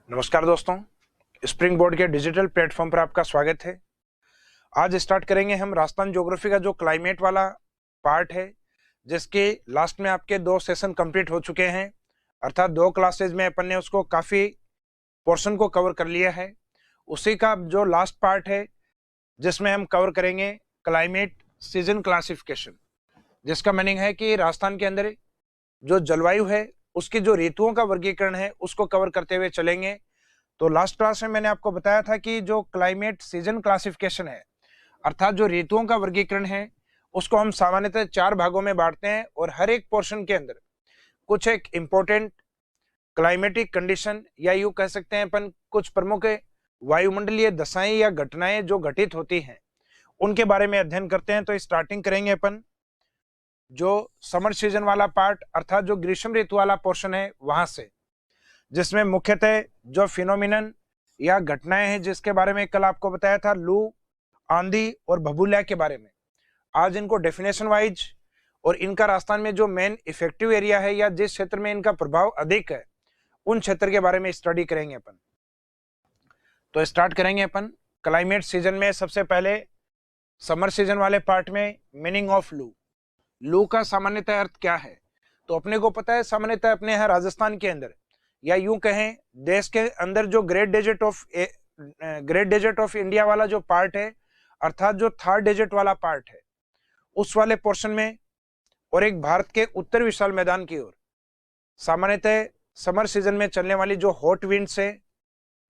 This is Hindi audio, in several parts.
नमस्कार दोस्तों, स्प्रिंग बोर्ड के डिजिटल प्लेटफॉर्म पर आपका स्वागत है। आज स्टार्ट करेंगे हम राजस्थान ज्योग्राफी का जो क्लाइमेट वाला पार्ट है, जिसके लास्ट में आपके 2 सेशन कंप्लीट हो चुके हैं। अर्थात 2 क्लासेज में अपन ने उसको काफ़ी पोर्शन को कवर कर लिया है। उसी का जो लास्ट पार्ट है जिसमें हम कवर करेंगे क्लाइमेट सीजन क्लासिफिकेशन, जिसका मीनिंग है कि राजस्थान के अंदर जो जलवायु है उसकी जो ऋतुओं का वर्गीकरण है उसको कवर करते हुए चलेंगे। तो लास्ट क्लास में मैंने आपको बताया था कि जो क्लाइमेट सीजन क्लासिफिकेशन है, अर्थात जो ऋतुओं का वर्गीकरण है, उसको हम सामान्यतः 4 भागों में बांटते हैं और हर एक पोर्शन के अंदर कुछ एक इंपॉर्टेंट क्लाइमेटिक कंडीशन या यूं कह सकते हैं अपन कुछ प्रमुख वायुमंडलीय दशाएं या घटनाएं जो घटित होती हैं उनके बारे में अध्ययन करते हैं। तो स्टार्टिंग करेंगे अपन जो समर सीजन वाला पार्ट, अर्थात जो ग्रीष्म ऋतु वाला पोर्शन है वहां से, जिसमें मुख्यतः जो फिनोमिनन या घटनाएं हैं जिसके बारे में कल आपको बताया था, लू, आंधी और भभूलिया के बारे में। आज इनको डेफिनेशन वाइज और इनका राजस्थान में जो मेन इफेक्टिव एरिया है या जिस क्षेत्र में इनका प्रभाव अधिक है उन क्षेत्र के बारे में स्टडी करेंगे अपन। तो स्टार्ट करेंगे अपन क्लाइमेट सीजन में। सबसे पहले समर सीजन वाले पार्ट में मीनिंग ऑफ लू। लू का सामान्यतः अर्थ क्या है? तो अपने को पता है, सामान्यतः अपने यहाँ राजस्थान के अंदर या यूं कहें देश के अंदर जो ग्रेट डेजर्ट ऑफ इंडिया वाला जो पार्ट है, अर्थात जो थर्ड डेजर्ट वाला पार्ट है, उस वाले पोर्शन में और एक भारत के उत्तर विशाल मैदान की ओर सामान्यतः समर सीजन में चलने वाली जो हॉट विंड्स है,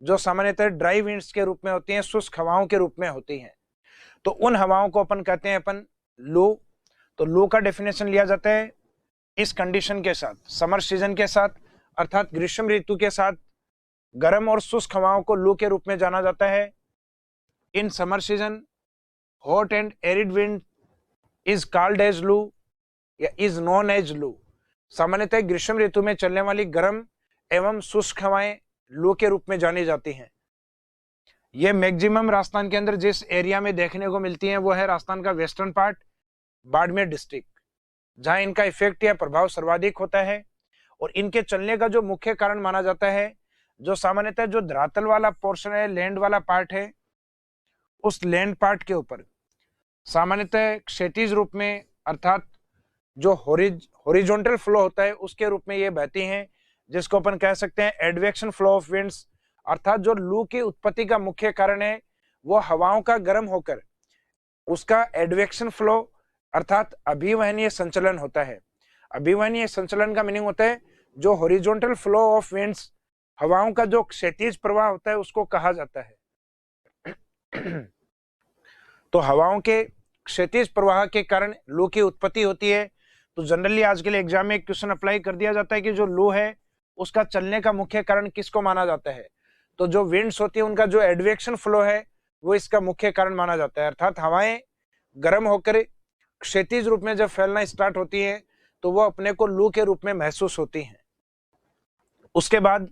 जो सामान्यतः ड्राई विंड्स के रूप में होती हैं, शुष्क हवाओं के रूप में होती हैं, तो उन हवाओं को अपन कहते हैं अपन लू। तो लू का डेफिनेशन लिया जाता है इस कंडीशन के साथ, समर सीजन के साथ, अर्थात ग्रीष्म ऋतु के साथ गर्म और शुष्क हवाओं को लू के रूप में जाना जाता है। In summer season hot and arid wind is called as loo या इज नोन एज लू। सामान्यतः ग्रीष्म ऋतु में चलने वाली गर्म एवं शुष्क हवाएं लू के रूप में जानी जाती हैं। ये मैक्सिमम राजस्थान के अंदर जिस एरिया में देखने को मिलती हैं वो है राजस्थान का वेस्टर्न पार्ट, बाड़मेर डिस्ट्रिक्ट, जहां इनका इफेक्ट या प्रभाव सर्वाधिक होता है। और इनके चलने का जो मुख्य कारण माना जाता है, जो सामान्यतः जो धरातल वाला पोर्शन है, लैंड वाला पार्ट है, उस लैंड पार्ट के ऊपर सामान्यतः क्षैतिज रूप में, अर्थात जो हॉरिजॉन्टल फ्लो होता है उसके रूप में ये बहती हैं, जिसको अपन कह सकते हैं एडवेक्शन फ्लो ऑफ विंड्स। अर्थात जो लू की उत्पत्ति का मुख्य कारण है वो हवाओं का गर्म होकर उसका एडवेक्शन फ्लो अर्थात अभिवहनीय संचलन होता है। अभिवहनीय संचलन का मीनिंग होता है जो हॉरिजॉन्टल फ्लो ऑफ विंड्स, हवाओं का जो क्षैतिज प्रवाह होता है उसको कहा जाता है। तो हवाओं के क्षैतिज प्रवाह के कारण लू की उत्पत्ति होती है। तो जनरली आज के लिए एग्जाम में एक क्वेश्चन अप्लाई कर दिया जाता है कि जो लू है उसका चलने का मुख्य कारण किसको माना जाता है? तो जो विंड्स होती है उनका जो एडवेक्शन फ्लो है वो इसका मुख्य कारण माना जाता है। अर्थात हवाएं गर्म होकर क्षैतिज रूप में जब फैलना स्टार्ट होती है तो वो अपने को लू के रूप में महसूस होती हैं। उसके बाद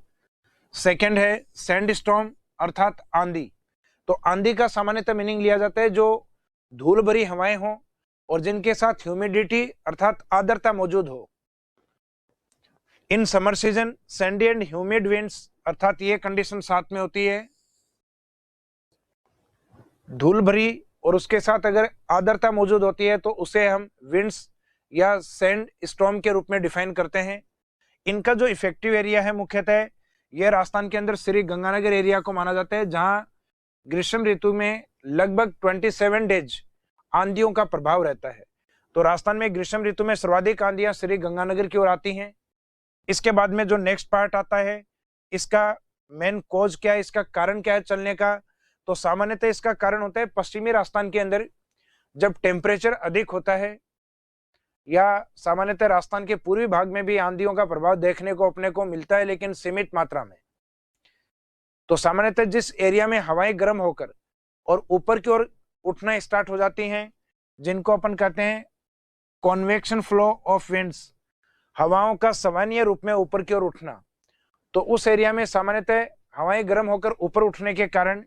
सेकंड है सैंड स्टॉर्म, अर्थात आंधी। तो आंधी का सामान्यतः मीनिंग लिया जाता है जो धूल भरी हवाएं हों और जिनके साथ ह्यूमिडिटी अर्थात आर्द्रता मौजूद हो। इन summer season Sandy and humid winds, अर्थात ये कंडीशन साथ में होती है, धूल भरी और उसके साथ अगर आर्द्रता मौजूद होती है तो उसे हम विंड्स या सैंड स्टॉर्म के रूप में डिफाइन करते हैं। इनका जो इफेक्टिव एरिया है मुख्यतः यह राजस्थान के अंदर श्री गंगानगर एरिया को माना जाता है, जहां ग्रीष्म ऋतु में लगभग 27 डेज आंधियों का प्रभाव रहता है। तो राजस्थान में ग्रीष्म ऋतु में सर्वाधिक आंधियां श्री गंगानगर की ओर आती हैं। इसके बाद में जो नेक्स्ट पार्ट आता है, इसका मेन कॉज क्या है, इसका कारण क्या है चलने का? तो सामान्यतः इसका कारण होता है पश्चिमी राजस्थान के अंदर जब टेम्परेचर अधिक होता है, या सामान्यतः राजस्थान के पूर्वी भाग में भी आंधियों का प्रभाव देखने को अपने को मिलता है लेकिन सीमित मात्रा में। तो सामान्यतः जिस एरिया में हवाएं गर्म होकर और ऊपर की ओर उठना स्टार्ट हो जाती हैं, जिनको अपन कहते हैं कॉन्वेक्शन फ्लो ऑफ विंड्स, हवाओं का सवानीय रूप में ऊपर की ओर उठना, तो उस एरिया में सामान्यतः हवाएं गर्म होकर ऊपर उठने के कारण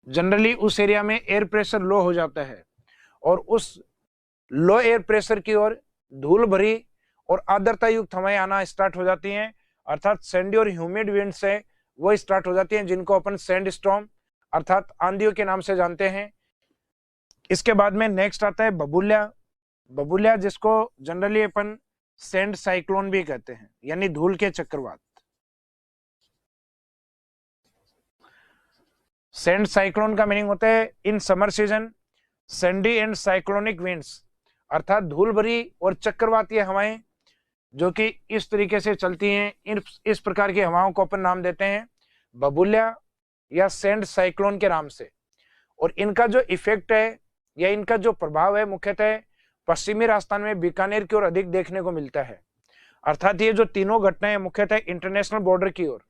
जनरली उस एरिया में एयर प्रेशर लो हो जाता है और उस लो एयर प्रेशर की ओर धूल भरी और आर्द्रता युक्त हवाएं आना स्टार्ट हो जाती हैं अर्थात सैंडी और ह्यूमिड विंड्स है वो स्टार्ट हो जाती हैं, जिनको अपन सैंड स्टॉर्म अर्थात आंधियों के नाम से जानते हैं। इसके बाद में नेक्स्ट आता है बबूल्या। बबूल्या जिसको जनरली अपन सैंड साइक्लोन भी कहते हैं, यानी धूल के चक्रवात। सैंड साइक्लोन का मीनिंग होता है in summer season Sandy and cyclonic winds, अर्थात धूल भरी और चक्रवातीय हवाएं जो कि इस तरीके से चलती हैं, इस प्रकार की हवाओं को अपन नाम देते हैं बबूल्या या सैंड साइक्लोन के नाम से। और इनका जो इफेक्ट है या इनका जो प्रभाव है मुख्यतः पश्चिमी राजस्थान में बीकानेर की ओर अधिक देखने को मिलता है। अर्थात ये जो तीनों घटनाएं मुख्यतः इंटरनेशनल बॉर्डर की ओर,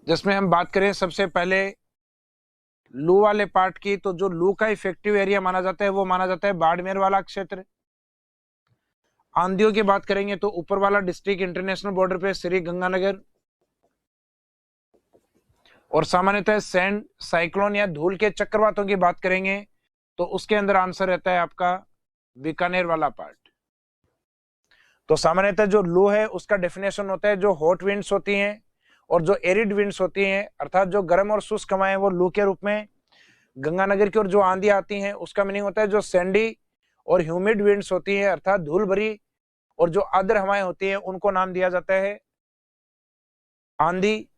जिसमें हम बात करें सबसे पहले लू वाले पार्ट की, तो जो लू का इफेक्टिव एरिया माना जाता है वो माना जाता है बाड़मेर वाला क्षेत्र। आंधियों की बात करेंगे तो ऊपर वाला डिस्ट्रिक्ट इंटरनेशनल बॉर्डर पे श्री गंगानगर। और सामान्यतः सैंड साइक्लोन या धूल के चक्रवातों की बात करेंगे तो उसके अंदर आंसर रहता है आपका बीकानेर वाला पार्ट। तो सामान्यतः जो लू है उसका डेफिनेशन होता है जो हॉट विंड्स होती हैं और जो एरिड विंड्स होती हैं, अर्थात जो गर्म और शुष्क हवाएं वो लू के रूप में। गंगानगर की ओर जो आंधी आती हैं उसका मीनिंग होता है जो सैंडी और ह्यूमिड विंड्स होती हैं, अर्थात धूल भरी और जो आर्द्र हवाएं होती हैं उनको नाम दिया जाता है आंधी।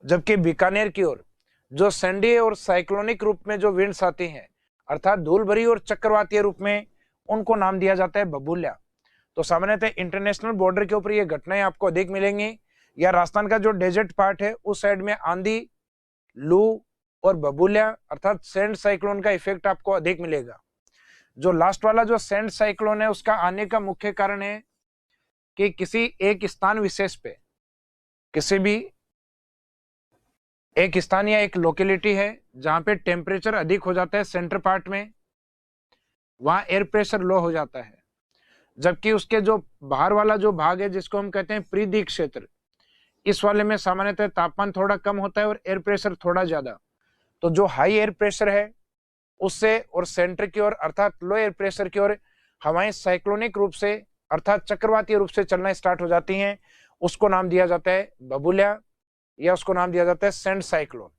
जबकि बीकानेर की ओर जो सैंडी और साइक्लोनिक रूप में जो विंड्स आती हैं, अर्थात धूल भरी और चक्रवातीय रूप में, उनको नाम दिया जाता है बबूल्या। तो सामान्यतः इंटरनेशनल बॉर्डर के ऊपर ये घटनाएं आपको अधिक मिलेंगी, या राजस्थान का जो डेजर्ट पार्ट है उस साइड में आंधी, लू और बबूल्या अर्थात सैंड साइक्लोन का इफेक्ट आपको अधिक मिलेगा। जो लास्ट वाला जो सैंड साइक्लोन है उसका आने का मुख्य कारण है कि किसी एक स्थान विशेष पे, किसी भी एक स्थान या एक लोकेलिटी है जहां पे टेम्परेचर अधिक हो जाता है सेंटर पार्ट में, वहां एयर प्रेशर लो हो जाता है, जबकि उसके जो बाहर वाला जो भाग है जिसको हम कहते हैं परिधि क्षेत्र, इस वाले में सामान्यतः तापमान थोड़ा कम होता है और एयर प्रेशर थोड़ा ज्यादा। तो जो हाई एयर प्रेशर है उससे और सेंटर की ओर अर्थात लो एयर प्रेशर की ओर हवाएं साइक्लोनिक रूप से अर्थात चक्रवातीय रूप से चलना स्टार्ट हो जाती हैं, उसको नाम दिया जाता है बबूल्या या उसको नाम दिया जाता है सैंड साइक्लोन।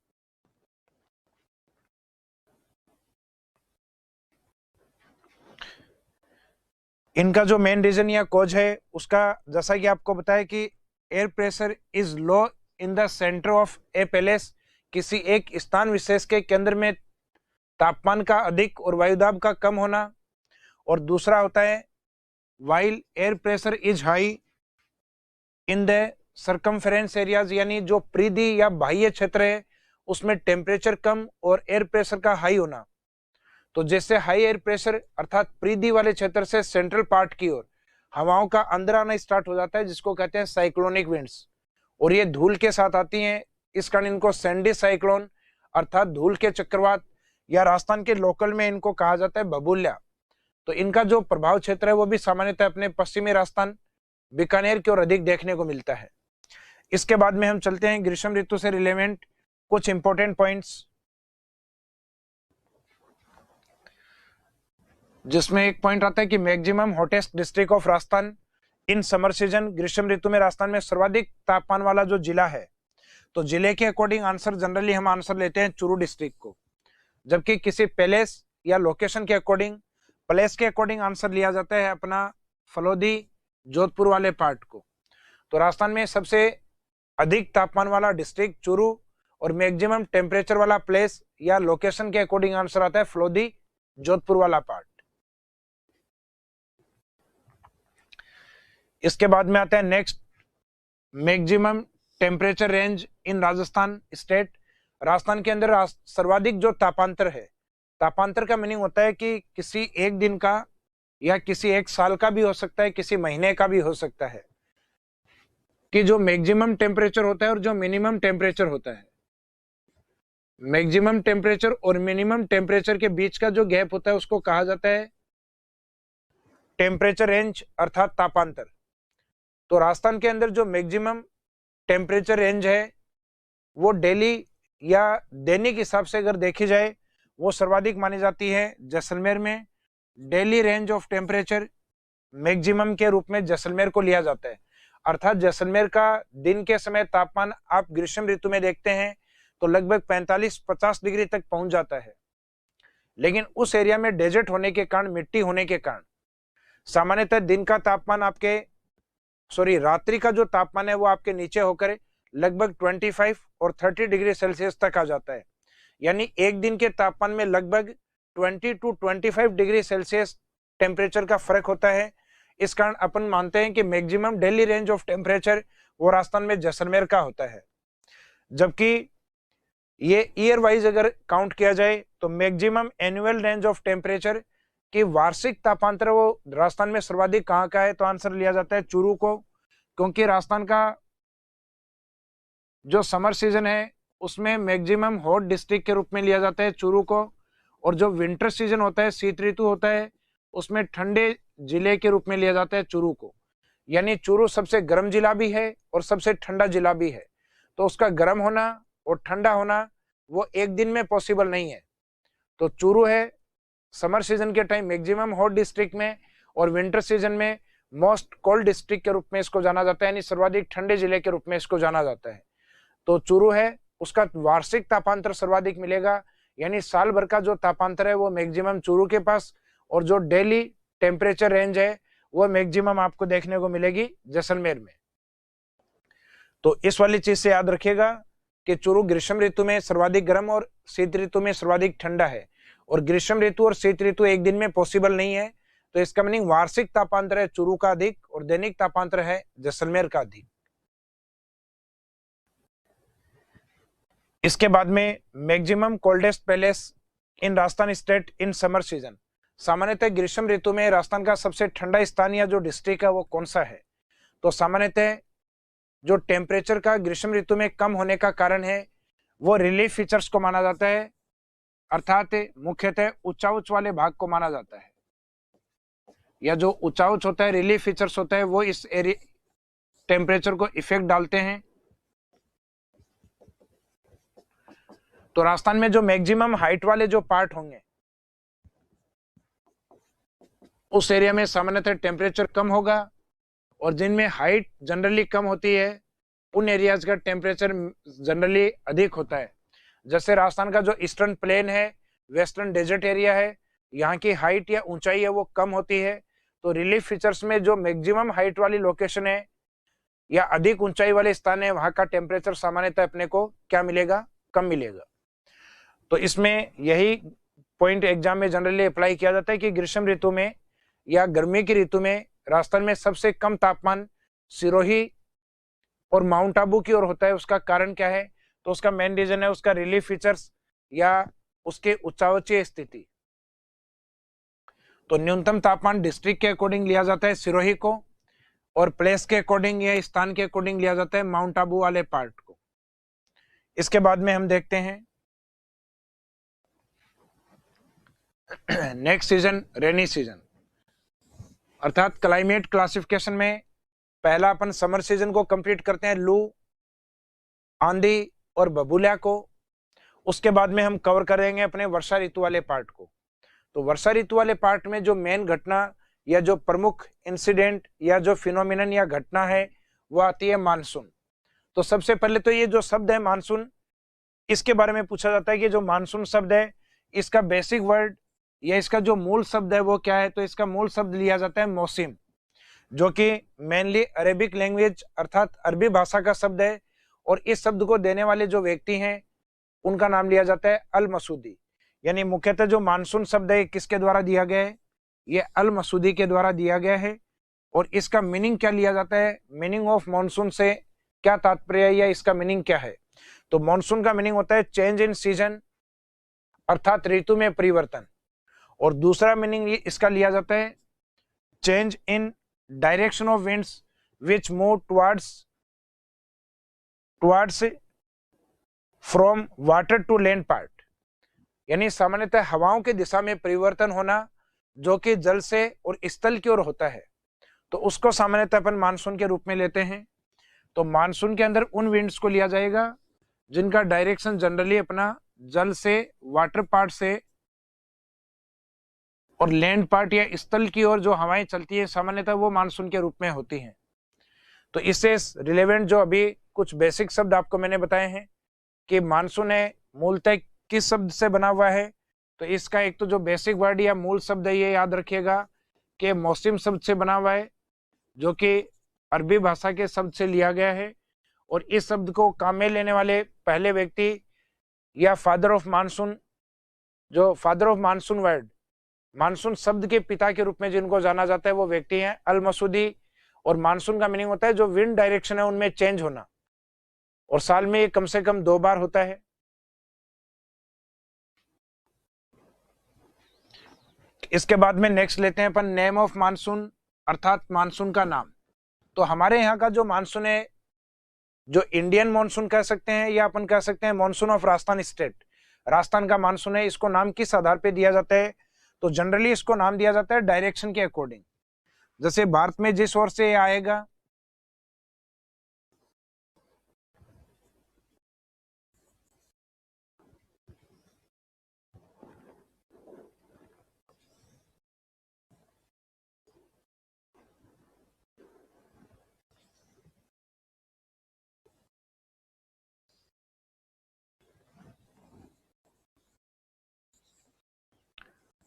इनका जो मेन रीजन या कॉज है उसका जैसा कि आपको बताया कि air pressure is low in the centre of A palace, किसी एक स्थान विशेष के केंद्र में तापमान का अधिक और वायुदाब का कम होना। और दूसरा होता है while air pressure is high in the circumference areas, यानी जो परिधि या बाह्य क्षेत्र है उसमें टेम्परेचर कम और एयर प्रेशर का हाई होना। तो जैसे हाई एयर प्रेशर अर्थात परिधि वाले क्षेत्र से सेंट्रल पार्ट की ओर हवाओं का अंदर आना स्टार्ट हो जाता है जिसको कहते हैं साइक्लोनिक विंड्स, और ये धूल के साथ आती हैं, इस कारण इनको सैंडी साइक्लोन अर्थात धूल के चक्रवात या राजस्थान के लोकल में इनको कहा जाता है बबूल्या। तो इनका जो प्रभाव क्षेत्र है वो भी सामान्यतः अपने पश्चिमी राजस्थान बीकानेर की ओर अधिक देखने को मिलता है। इसके बाद में हम चलते हैं ग्रीष्म ऋतु से रिलेवेंट कुछ इंपॉर्टेंट पॉइंट्स, जिसमें एक पॉइंट आता है कि maximum hottest district of Rajasthan in summer season. ग्रीष्म ऋतु में राजस्थान में सर्वाधिक तापमान वाला जो जिला है, तो जिले के अकॉर्डिंग आंसर जनरली हम आंसर लेते हैं चूरू डिस्ट्रिक्ट को, जबकि किसी पैलेस या लोकेशन के अकॉर्डिंग प्लेस के अकॉर्डिंग आंसर लिया जाता है अपना फलोदी जोधपुर वाले पार्ट को। तो राजस्थान में सबसे अधिक तापमान वाला डिस्ट्रिक्ट चूरू और मैक्सिमम टेम्परेचर वाला प्लेस या लोकेशन के अकॉर्डिंग आंसर आता है फलोदी जोधपुर वाला पार्ट। इसके बाद में आता है नेक्स्ट मैक्सिमम टेम्परेचर रेंज इन राजस्थान स्टेट। राजस्थान के अंदर सर्वाधिक जो तापांतर है, तापांतर का मीनिंग होता है कि किसी एक दिन का या किसी एक साल का भी हो सकता है, किसी महीने का भी हो सकता है, कि जो मैक्सिमम टेम्परेचर होता है और जो मिनिमम टेम्परेचर होता है, मैक्सिमम टेम्परेचर और मिनिमम टेम्परेचर के बीच का जो गैप होता है उसको कहा जाता है टेम्परेचर रेंज अर्थात तापांतर। तो राजस्थान के अंदर जो मैक्सिमम टेम्परेचर रेंज है वो डेली या दैनिक हिसाब से अगर देखी जाए वो सर्वाधिक मानी जाती है जैसलमेर में। Daily range of temperature maximum के रूप में जैसलमेर को लिया जाता है। अर्थात जैसलमेर का दिन के समय तापमान आप ग्रीष्म ऋतु में देखते हैं तो लगभग 45-50 डिग्री तक पहुंच जाता है, लेकिन उस एरिया में डेजर्ट होने के कारण, मिट्टी होने के कारण सामान्यतः दिन का तापमान रात्रि का जो तापमान है वो आपके नीचे होकर लगभग 25 और 30 डिग्री सेल्सियस तक आ जाता है। यानी एक दिन के तापमान में लगभग 20 to 25 डिग्री सेल्सियस टेम्परेचर का फर्क होता है। इस कारण अपन मानते हैं कि maximum daily range of temperature वो राजस्थान में जैसलमेर का होता है। जबकि ये ईयर वाइज अगर काउंट किया जाए तो maximum annual range of temperature की वार्षिक तापांतर वो राजस्थान में सर्वाधिक कहाँ का है, तो आंसर लिया जाता है चूरू को, क्योंकि राजस्थान का जो समर सीजन है उसमें मैक्सिमम हॉट डिस्ट्रिक्ट के रूप में लिया जाता है चूरू को, और जो विंटर सीजन होता है, शीत ऋतु होता है, उसमें ठंडे जिले के रूप में लिया जाता है चूरू को। यानी चूरू सबसे गर्म जिला भी है और सबसे ठंडा जिला भी है, तो उसका गर्म होना और ठंडा होना वो एक दिन में पॉसिबल नहीं है। तो चूरू है समर सीजन के टाइम मैक्सिमम हॉट डिस्ट्रिक्ट में, और विंटर सीजन में मोस्ट कोल्ड डिस्ट्रिक्ट के रूप में इसको जाना जाता है, यानी सर्वाधिक ठंडे जिले के रूप में इसको जाना जाता है। तो चूरू है, उसका वार्षिक तापांतर सर्वाधिक मिलेगा, यानी साल भर का जो तापांतर है वो मैक्सिमम चूरू के पास, और जो डेली टेम्परेचर रेंज है वो मैक्सिमम आपको देखने को मिलेगी जैसलमेर में। तो इस वाली चीज से याद रखिएगा कि चूरू ग्रीष्म ऋतु में सर्वाधिक गर्म और शीत ऋतु में सर्वाधिक ठंडा है, और ग्रीष्म ऋतु और शीत ऋतु एक दिन में पॉसिबल नहीं है। तो इसका मीनिंग वार्षिक तापांतर है चूरू का अधिक और दैनिक तापांतर है जैसलमेर का अधिक। इसके बाद में maximum coldest place in Rajasthan state in summer season. सामान्यतः ग्रीष्म ऋतु में राजस्थान का सबसे ठंडा स्थान या जो डिस्ट्रिक्ट है वो कौन सा है, तो सामान्यतः जो टेम्परेचर का ग्रीष्म ऋतु में कम होने का कारण है वो रिलीफ फीचर्स को माना जाता है, अर्थात मुख्यतः ऊंचा उच्च वाले भाग को माना जाता है, या जो ऊंचा उच्च होता है, रिलीफ फीचर्स होता है, वो इस एरिया टेम्परेचर को इफेक्ट डालते हैं। तो राजस्थान में जो मैक्सिमम हाइट वाले जो पार्ट होंगे उस एरिया में सामान्यतः टेम्परेचर कम होगा, और जिनमें हाइट जनरली कम होती है उन एरियाज का टेम्परेचर जनरली अधिक होता है। जैसे राजस्थान का जो ईस्टर्न प्लेन है, वेस्टर्न डेजर्ट एरिया है, यहाँ की हाइट या ऊंचाई है वो कम होती है। तो रिलीफ फीचर्स में जो मैक्सिमम हाइट वाली लोकेशन है या अधिक ऊंचाई वाले स्थान है, वहां का टेम्परेचर सामान्यतः अपने को क्या मिलेगा, कम मिलेगा। तो इसमें यही पॉइंट एग्जाम में जनरली अप्लाई किया जाता है कि ग्रीष्म ऋतु में या गर्मी की ऋतु में राजस्थान में सबसे कम तापमान सिरोही और माउंट आबू की ओर होता है। उसका कारण क्या है, तो उसका मेन रीजन है उसका रिलीफ फीचर्स या उसके उच्चावचीय स्थिति। तो न्यूनतम तापमान डिस्ट्रिक्ट के अकॉर्डिंग लिया जाता है सिरोही को, और प्लेस के अकॉर्डिंग या स्थान के अकॉर्डिंग लिया जाता है माउंट आबू वाले पार्ट को। इसके बाद में हम देखते हैं नेक्स्ट सीजन, रेनी सीजन। अर्थात क्लाइमेट क्लासिफिकेशन में पहला अपन समर सीजन को कंप्लीट करते हैं, लू, आंधी और बबूलिया को। उसके बाद में हम कवर करेंगे अपने वर्षा ऋतु वाले पार्ट को। तो वर्षा ऋतु वाले पार्ट में जो मेन घटना या जो प्रमुख इंसिडेंट या जो फिनोमिनन या घटना है वो आती है मानसून। तो सबसे पहले तो ये जो शब्द है मानसून, इसके बारे में पूछा जाता है कि जो मानसून शब्द है इसका बेसिक वर्ड या इसका जो मूल शब्द है वो क्या है, तो इसका मूल शब्द लिया जाता है मौसम, जो कि मेनली अरेबिक लैंग्वेज अर्थात अरबी भाषा का शब्द है, और इस शब्द को देने वाले जो व्यक्ति हैं उनका नाम लिया जाता है अल मसूदी। यानी मुख्यतः जो मानसून शब्द है किसके द्वारा दिया गया है, ये अल मसूदी के द्वारा दिया गया है। और इसका मीनिंग क्या लिया जाता है, मीनिंग ऑफ मानसून से क्या तात्पर्य है या इसका मीनिंग क्या है, तो मानसून का मीनिंग होता है चेंज इन सीजन अर्थात ऋतु में परिवर्तन, और दूसरा मीनिंग इसका लिया जाता है change in direction of winds which move towards from water to land part. यानी सामान्यतः हवाओं की दिशा में परिवर्तन होना जो कि जल से और स्थल की ओर होता है, तो उसको सामान्यतः अपन मानसून के रूप में लेते हैं। तो मानसून के अंदर उन विंड्स को लिया जाएगा जिनका डायरेक्शन जनरली अपना जल से, वाटर पार्ट से और लैंड पार्ट या स्थल की ओर जो हवाएं चलती है सामान्यतः वो मानसून के रूप में होती हैं। तो इससे रिलेवेंट जो अभी कुछ बेसिक शब्द आपको मैंने बताए हैं कि मानसून है मूलतः किस शब्द से बना हुआ है, तो इसका एक तो जो बेसिक वर्ड या मूल शब्द है ये याद रखिएगा कि मौसम शब्द से बना हुआ है, जो कि अरबी भाषा के शब्द से लिया गया है। और इस शब्द को काम में लेने वाले पहले व्यक्ति या फादर ऑफ मानसून, जो father of monsoon word, monsoon शब्द के पिता के रूप में जिनको जाना जाता है, वो व्यक्ति हैं अल मसूदी। और मानसून का मीनिंग होता है जो विंड डायरेक्शन है उनमें चेंज होना, और साल में ये कम से कम 2 बार होता है। इसके बाद में नेक्स्ट लेते हैं अपन नेम ऑफ मानसून, अर्थात मानसून का नाम। तो हमारे यहाँ का जो मानसून है, जो इंडियन मानसून कह सकते हैं या अपन कह सकते हैं monsoon of Rajasthan state, Rajasthan का मानसून है, इसको नाम किस आधार पे दिया जाता है? तो जनरली इसको नाम दिया जाता है डायरेक्शन के अकॉर्डिंग। जैसे भारत में जिस ओर से आएगा,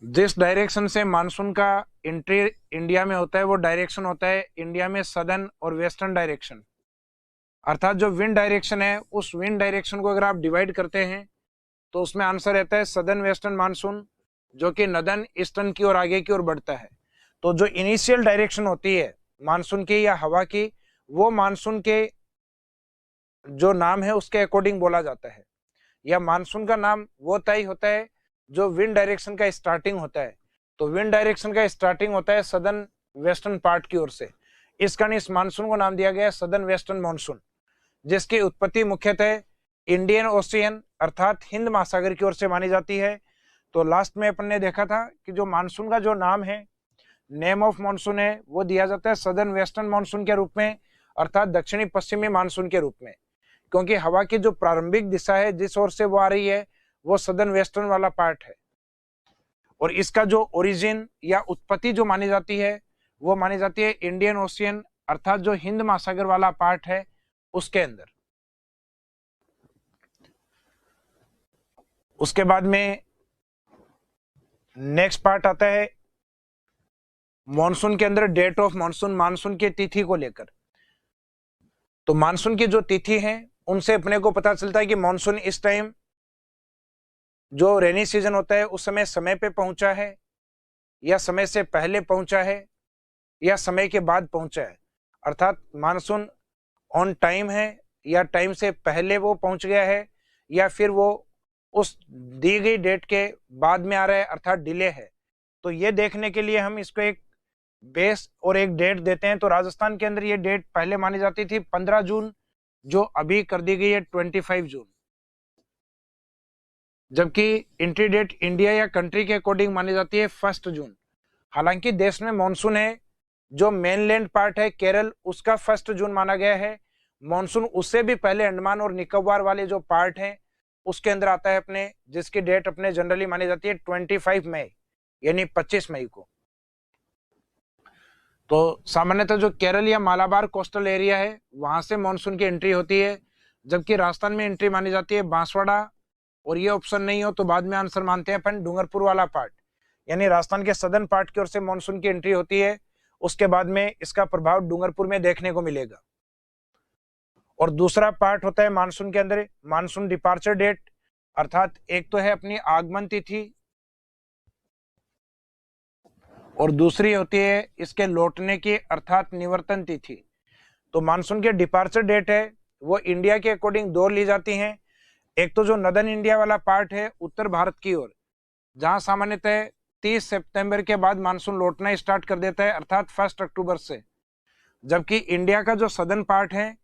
जिस डायरेक्शन से मानसून का एंट्री इंडिया में होता है वो डायरेक्शन होता है इंडिया में सदर्न और वेस्टर्न डायरेक्शन। अर्थात जो विंड डायरेक्शन है, उस विंड डायरेक्शन को अगर आप डिवाइड करते हैं तो उसमें आंसर रहता है सदर्न वेस्टर्न मानसून, जो कि नदर्न ईस्टर्न की ओर आगे की ओर बढ़ता है। तो जो इनिशियल डायरेक्शन होती है मानसून की या हवा की, वो मानसून के जो नाम है उसके अकॉर्डिंग बोला जाता है, या मानसून का नाम वो तय होता है जो विंड डायरेक्शन का स्टार्टिंग होता है। तो विंड डायरेक्शन का स्टार्टिंग होता है सदर्न वेस्टर्न पार्ट की ओर से, इस कारण इस मानसून को नाम दिया गया है सदर्न वेस्टर्न मानसून, जिसकी उत्पत्ति मुख्यतः इंडियन ओशियन अर्थात हिंद महासागर की ओर से मानी जाती है। तो लास्ट में अपन ने देखा था कि जो मानसून का जो नाम है, नेम ऑफ मानसून है, वो दिया जाता है सदर्न वेस्टर्न मानसून के रूप में, अर्थात दक्षिणी पश्चिमी मानसून के रूप में, क्योंकि हवा की जो प्रारंभिक दिशा है जिस ओर से वो आ रही है वो सदर्न वेस्टर्न वाला पार्ट है। और इसका जो ओरिजिन या उत्पत्ति जो मानी जाती है वो मानी जाती है इंडियन ओशियन अर्थात जो हिंद महासागर वाला पार्ट है उसके अंदर। उसके बाद में नेक्स्ट पार्ट आता है मॉनसून के अंदर डेट ऑफ मॉनसून, मानसून की तिथि को लेकर। तो मानसून की जो तिथि है उनसे अपने को पता चलता है कि मॉनसून इस टाइम जो रेनी सीजन होता है उस समय पे पहुंचा है, या समय से पहले पहुंचा है, या समय के बाद पहुंचा है। अर्थात मानसून ऑन टाइम है या टाइम से पहले वो पहुंच गया है, या फिर वो उस दी गई डेट के बाद में आ रहा है अर्थात डिले है। तो ये देखने के लिए हम इसको एक बेस और एक डेट देते हैं। तो राजस्थान के अंदर ये डेट पहले मानी जाती थी 15 जून, जो अभी कर दी गई है 25 जून, जबकि एंट्री डेट इंडिया या कंट्री के अकॉर्डिंग मानी जाती है 1 जून। हालांकि देश में मॉनसून है, जो मेनलैंड पार्ट है केरल, उसका 1 जून माना गया है। मॉनसून उससे भी पहले अंडमान और निकोबार वाले जो पार्ट हैं उसके अंदर आता है अपने, जिसकी डेट अपने जनरली मानी जाती है 25 मई यानी 25 मई को। तो सामान्यतः जो केरल या मालाबार कोस्टल एरिया है वहां से मॉनसून की एंट्री होती है, जबकि राजस्थान में एंट्री मानी जाती है बांसवाड़ा, और ये ऑप्शन नहीं हो तो बाद में आंसर मानते हैं अपन डूंगरपुर वाला पार्ट, यानी राजस्थान के सदर्न पार्ट की ओर से मॉनसून की एंट्री होती है। उसके बाद में इसका प्रभाव डूंगरपुर में देखने को मिलेगा। और दूसरा पार्ट होता है मानसून के अंदर मानसून डिपार्चर डेट, अर्थात एक तो है अपनी आगमन तिथि और दूसरी होती है इसके लौटने की अर्थात निवर्तन तिथि। तो मानसून के डिपार्चर डेट है वो इंडिया के अकॉर्डिंग 2 ली जाती हैं। एक तो जो नदर्न इंडिया वाला पार्ट है उत्तर भारत की ओर, जहां सामान्यतः 30 सितंबर के बाद मानसून लौटना स्टार्ट कर देता है अर्थात 1 अक्टूबर से, जबकि इंडिया का जो सदर्न पार्ट है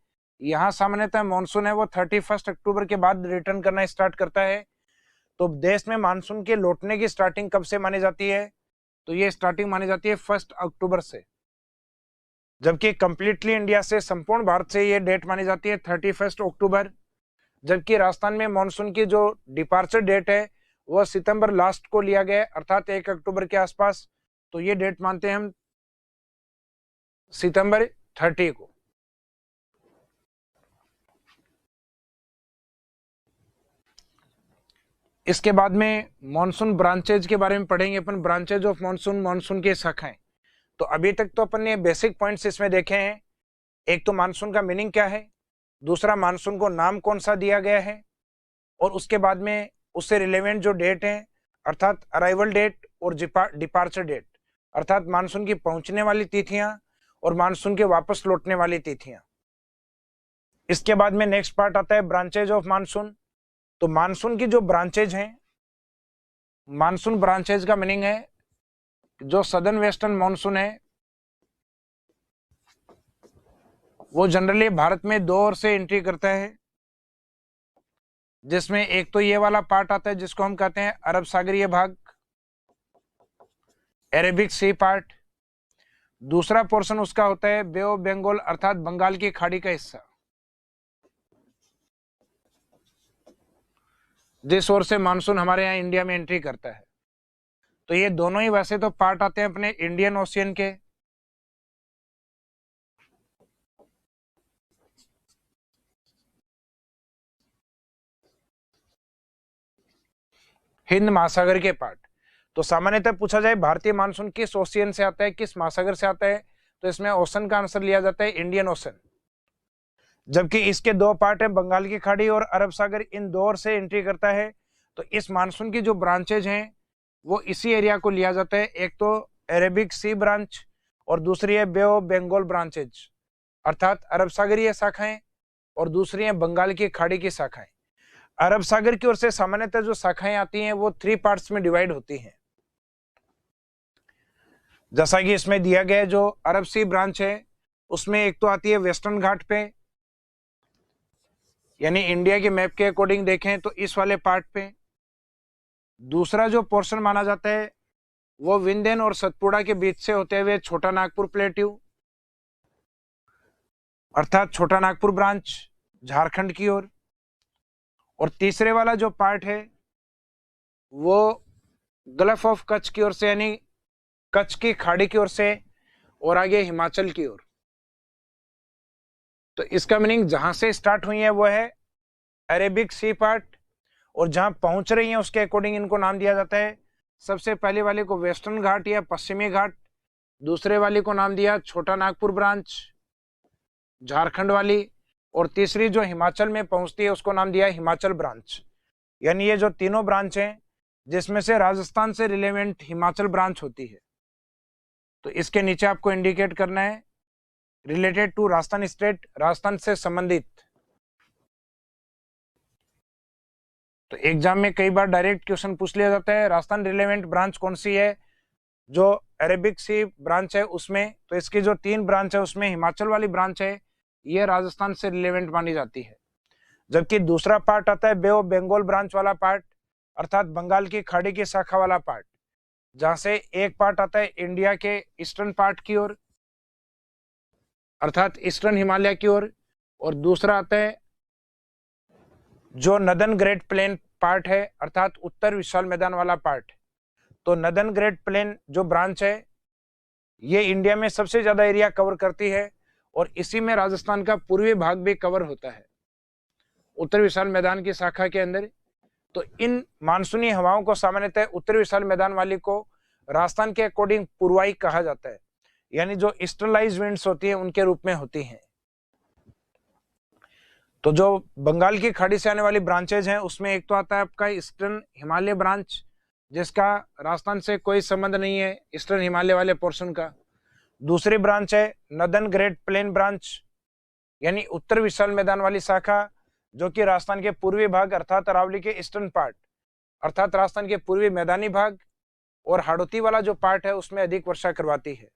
यहाँ सामान्यतः मानसून है वो 31 अक्टूबर के बाद रिटर्न करना स्टार्ट करता है। तो देश में मानसून के लौटने की स्टार्टिंग कब से मानी जाती है? तो ये स्टार्टिंग मानी जाती है 1 अक्टूबर से, जबकि कंप्लीटली इंडिया से, संपूर्ण भारत से ये डेट मानी जाती है 31 अक्टूबर। जबकि राजस्थान में मानसून की जो डिपार्चर डेट है वह सितंबर लास्ट को लिया गया अर्थात 1 अक्टूबर के आसपास। तो ये डेट मानते हैं हम सितंबर 30 को। इसके बाद में मॉनसून ब्रांचेज के बारे में पढ़ेंगे अपन, ब्रांचेज ऑफ मॉनसून, मॉनसून की शाखाएं। तो अभी तक तो अपन ने बेसिक पॉइंट्स इसमें देखे हैं। एक तो मानसून का मीनिंग क्या है, दूसरा मानसून को नाम कौन सा दिया गया है, और उसके बाद में उससे रिलेवेंट जो डेट है अर्थात अराइवल डेट और डिपार्चर डेट, अर्थात मानसून की पहुंचने वाली तिथियां और मानसून के वापस लौटने वाली तिथियां। इसके बाद में नेक्स्ट पार्ट आता है ब्रांचेज ऑफ मानसून। तो मानसून की जो ब्रांचेज हैं, मानसून ब्रांचेज का मीनिंग है जो सदर्न वेस्टर्न मानसून है वो जनरली भारत में दो ओर से एंट्री करता है, जिसमें एक तो ये वाला पार्ट आता है जिसको हम कहते हैं अरब सागरीय भाग, अरेबिक सी पार्ट। दूसरा पोर्शन उसका होता है बे ऑफ बंगाल अर्थात बंगाल की खाड़ी का हिस्सा, जिस ओर से मानसून हमारे यहाँ इंडिया में एंट्री करता है। तो ये दोनों ही वैसे तो पार्ट आते हैं अपने इंडियन ओशियन के, हिंद महासागर के पार्ट। तो सामान्यतः पूछा जाए भारतीय मानसून किस ओशियन से आता है, किस महासागर से आता है, तो इसमें ओशन का आंसर लिया जाता है इंडियन ओशन। जबकि इसके दो पार्ट है, बंगाल की खाड़ी और अरब सागर, इन दो ओर से एंट्री करता है। तो इस मानसून की जो ब्रांचेज हैं वो इसी एरिया को लिया जाता है, एक तो अरेबिक सी ब्रांच और दूसरी है बे ऑफ बंगाल ब्रांचेज अर्थात अरब सागरीय शाखाएं, और दूसरी है बंगाल की खाड़ी की शाखाएं। अरब सागर की ओर से सामान्यतः जो शाखाएं आती हैं वो 3 पार्ट्स में डिवाइड होती हैं, जैसा कि इसमें दिया गया है। जो अरब सी ब्रांच है उसमें एक तो आती है वेस्टर्न घाट पे, यानी इंडिया के मैप के अकॉर्डिंग देखें तो इस वाले पार्ट पे। दूसरा जो पोर्शन माना जाता है वो विंध्यन और सतपुड़ा के बीच से होते हुए छोटा नागपुर प्लेट्यू अर्थात छोटा नागपुर ब्रांच झारखंड की ओर। और तीसरे वाला जो पार्ट है वो गल्फ ऑफ कच्छ की ओर से, यानी कच्छ की खाड़ी की ओर से और आगे हिमाचल की ओर। तो इसका मीनिंग जहां से स्टार्ट हुई है वो है अरेबिक सी पार्ट, और जहां पहुंच रही है उसके अकॉर्डिंग इनको नाम दिया जाता है। सबसे पहले वाले को वेस्टर्न घाट या पश्चिमी घाट, दूसरे वाले को नाम दिया छोटा नागपुर ब्रांच झारखंड वाली, और तीसरी जो हिमाचल में पहुंचती है उसको नाम दिया हिमाचल ब्रांच। यानी ये जो तीनों ब्रांच हैं जिसमें से राजस्थान से रिलेवेंट हिमाचल ब्रांच होती है। तो इसके नीचे आपको इंडिकेट करना है related to Rajasthan state, Rajasthan से संबंधित। तो एग्जाम में कई बार डायरेक्ट क्वेश्चन पूछ लिया जाता है राजस्थान रिलेवेंट ब्रांच कौन सी है, जो अरेबिक सी ब्रांच है उसमें। तो इसकी जो 3 ब्रांच है उसमें हिमाचल वाली ब्रांच है ये राजस्थान से रिलेवेंट मानी जाती है। जबकि दूसरा पार्ट आता है बे ऑफ बंगाल ब्रांच वाला पार्ट अर्थात बंगाल की खाड़ी की शाखा वाला पार्ट, जहां से एक पार्ट आता है इंडिया के ईस्टर्न पार्ट की ओर अर्थात ईस्टर्न हिमालय की ओर, और दूसरा आता है जो नदन ग्रेट प्लेन पार्ट है अर्थात उत्तर विशाल मैदान वाला पार्ट। तो नदन ग्रेट प्लेन जो ब्रांच है ये इंडिया में सबसे ज्यादा एरिया कवर करती है, और इसी में राजस्थान का पूर्वी भाग भी कवर होता है उत्तर विशाल मैदान की शाखा के अंदर। तो इन मानसूनी हवाओं को सामान्यतः उत्तर विशाल मैदान वाली को राजस्थान के अकॉर्डिंग पूर्वाई कहा जाता है, यानी जो ईस्टर्नलाइज विंड्स होती है उनके रूप में होती हैं। तो जो बंगाल की खाड़ी से आने वाली ब्रांचेज हैं उसमें एक तो आता है आपका ईस्टर्न हिमालय ब्रांच, जिसका राजस्थान से कोई संबंध नहीं है ईस्टर्न हिमालय वाले पोर्शन का। दूसरी ब्रांच है नदन ग्रेट प्लेन ब्रांच, यानी उत्तर विशाल मैदान वाली शाखा, जो कि राजस्थान के पूर्वी भाग अर्थात अरावली के ईस्टर्न पार्ट अर्थात राजस्थान के पूर्वी मैदानी भाग और हाड़ौती वाला जो पार्ट है उसमें अधिक वर्षा करवाती है।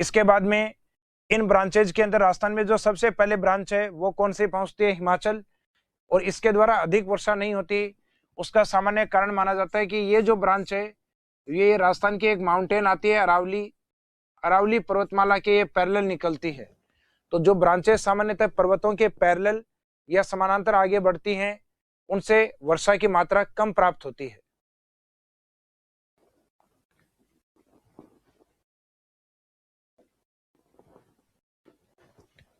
इसके बाद में इन ब्रांचेज के अंदर राजस्थान में जो सबसे पहले ब्रांच है वो कौन सी पहुंचती है, हिमाचल, और इसके द्वारा अधिक वर्षा नहीं होती। उसका सामान्य कारण माना जाता है कि ये जो ब्रांच है ये राजस्थान की एक माउंटेन आती है अरावली पर्वतमाला के ये पैरेलल निकलती है। तो जो ब्रांचेस सामान्यतः पर्वतों के पैरेलल या समानांतर आगे बढ़ती हैं उनसे वर्षा की मात्रा कम प्राप्त होती है।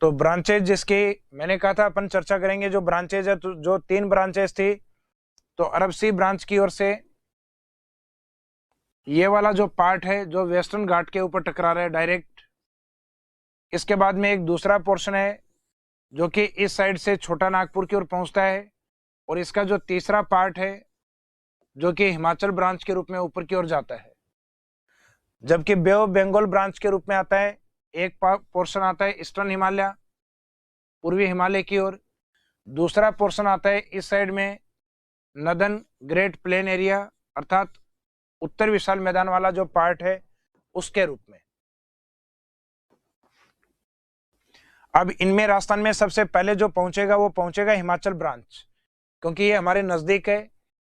तो ब्रांचेज जिसकी मैंने कहा था अपन चर्चा करेंगे, जो ब्रांचेज है तो जो 3 ब्रांचेज थी तो अरब सी ब्रांच की ओर से ये वाला जो पार्ट है जो वेस्टर्न घाट के ऊपर टकरा रहा है डायरेक्ट। इसके बाद में एक दूसरा पोर्शन है जो कि इस साइड से छोटा नागपुर की ओर पहुंचता है, और इसका जो तीसरा पार्ट है जो कि हिमाचल ब्रांच के रूप में ऊपर की ओर जाता है। जबकि बे ऑफ बंगाल ब्रांच के रूप में आता है, एक पोर्शन आता है ईस्टर्न हिमालय, पूर्वी हिमालय की ओर, दूसरा पोर्शन आता है इस साइड में नदन ग्रेट प्लेन एरिया अर्थात उत्तर विशाल मैदान वाला जो पार्ट है उसके रूप में। अब इनमें राजस्थान में सबसे पहले जो पहुंचेगा वो पहुंचेगा हिमाचल ब्रांच, क्योंकि ये हमारे नजदीक है,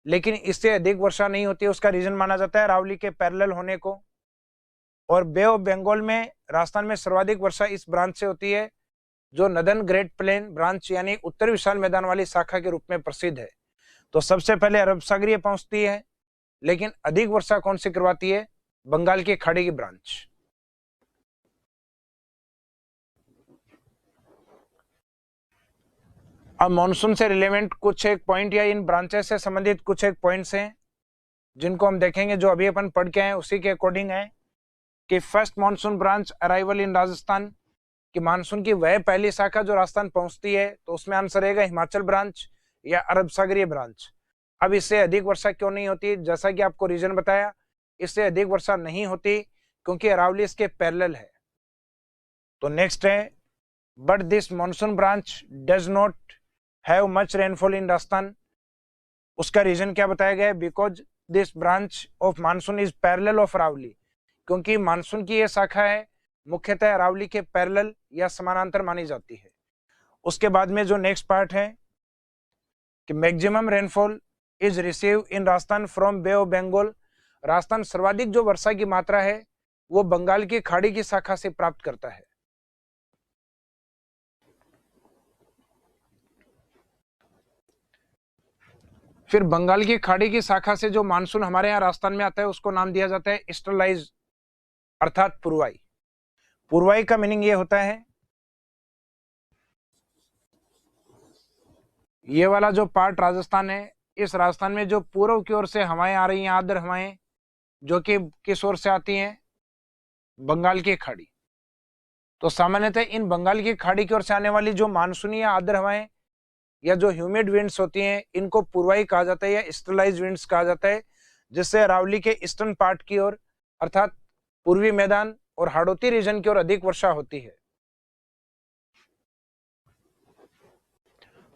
लेकिन इससे अधिक वर्षा नहीं होती है। उसका रीजन माना जाता है अरावली के पैरेलल होने को। और बे ऑफ बंगाल में राजस्थान में सर्वाधिक वर्षा इस ब्रांच से होती है जो नदन ग्रेट प्लेन ब्रांच यानी उत्तर विशाल मैदान वाली शाखा के रूप में प्रसिद्ध है। तो सबसे पहले अरब सागरीय पहुंचती है, लेकिन अधिक वर्षा कौन सी करवाती है? बंगाल की खाड़ी की ब्रांच। अब मॉनसून से रिलेवेंट कुछ एक पॉइंट या इन ब्रांचेस से संबंधित कुछ एक पॉइंट्स हैं जिनको हम देखेंगे, जो अभी अपन पढ़ के आए उसी के अकॉर्डिंग है कि फर्स्ट मॉनसून ब्रांच अराइवल इन राजस्थान, कि मानसून की वह पहली शाखा जो राजस्थान पहुंचती है, तो उसमें आंसर रहेगा हिमाचल ब्रांच या अरब सागरीय ब्रांच। अब इससे अधिक वर्षा क्यों नहीं होती? जैसा कि आपको रीजन बताया, इससे अधिक वर्षा नहीं होती क्योंकि अरावली इसके पैरेलल है। तो नेक्स्ट है but this monsoon branch does not have much rainfall in Rajasthan. उसका रीजन क्या बताया गया है? Because this branch of monsoon is parallel of Aravalli, क्योंकि मानसून की यह शाखा है मुख्यतः अरावली के पैरेलल या समानांतर मानी जाती है। उसके बाद में जो नेक्स्ट पार्ट है कि maximum rainfall is receive in Rajasthan from Bay of Bengal. Rajasthan सर्वाधिक जो वर्षा की मात्रा है वो बंगाल की खाड़ी की शाखा से प्राप्त करता है। फिर बंगाल की खाड़ी की शाखा से जो मानसून हमारे यहाँ राजस्थान में आता है उसको नाम दिया जाता है ईस्टर्लाइज अर्थात पूर्वाई। पूर्वाई का मीनिंग ये होता है ये वाला जो पार्ट राजस्थान है, इस राजस्थान में जो पूर्व की ओर से हवाएं आ रही हैं, आर्द्र हवाएं, जो कि किस ओर से आती हैं? बंगाल की खाड़ी। तो सामान्यतः इन बंगाल की खाड़ी की ओर से आने वाली जो मानसूनी या आर्द्र हवाएं या जो ह्यूमिड विंड्स होती हैं, इनको पूर्वाई कहा जाता है या ईस्टर्लाइज विंड्स कहा जाता है, जिससे अरावली के ईस्टर्न पार्ट की ओर अर्थात पूर्वी मैदान और हाड़ौती रीजन की ओर अधिक वर्षा होती है।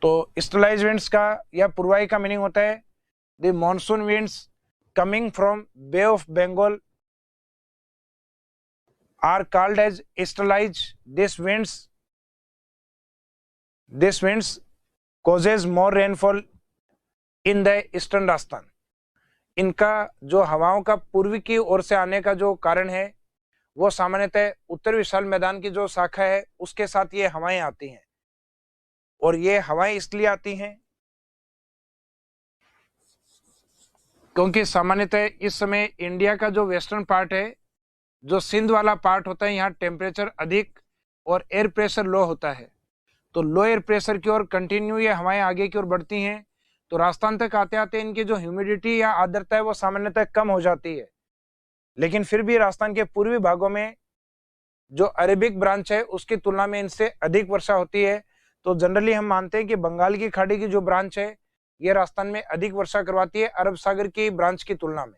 तो ईस्टर्लाइज विंड्स का या पूर्वाई का मीनिंग होता है the monsoon winds coming from Bay of Bengal are called as easterlies. This winds causes more rainfall in the eastern Rajasthan. इनका जो हवाओं का पूर्वी की ओर से आने का जो कारण है वो सामान्यतः उत्तर विशाल मैदान की जो शाखा है उसके साथ ये हवाएं आती हैं। और ये हवाएं इसलिए आती हैं क्योंकि सामान्यतः इस समय इंडिया का जो वेस्टर्न पार्ट है, जो सिंध वाला पार्ट होता है, यहाँ टेम्परेचर अधिक और एयर प्रेशर लो होता है। तो लो एयर प्रेशर की ओर कंटिन्यू ये हवाएं आगे की ओर बढ़ती हैं, तो राजस्थान तक आते आते इनकी जो ह्यूमिडिटी या आर्द्रता है वो सामान्यतः कम हो जाती है। लेकिन फिर भी राजस्थान के पूर्वी भागों में जो अरेबिक ब्रांच है उसकी तुलना में इनसे अधिक वर्षा होती है। तो जनरली हम मानते हैं कि बंगाल की खाड़ी की जो ब्रांच है ये राजस्थान में अधिक वर्षा करवाती है अरब सागर की ब्रांच की तुलना में।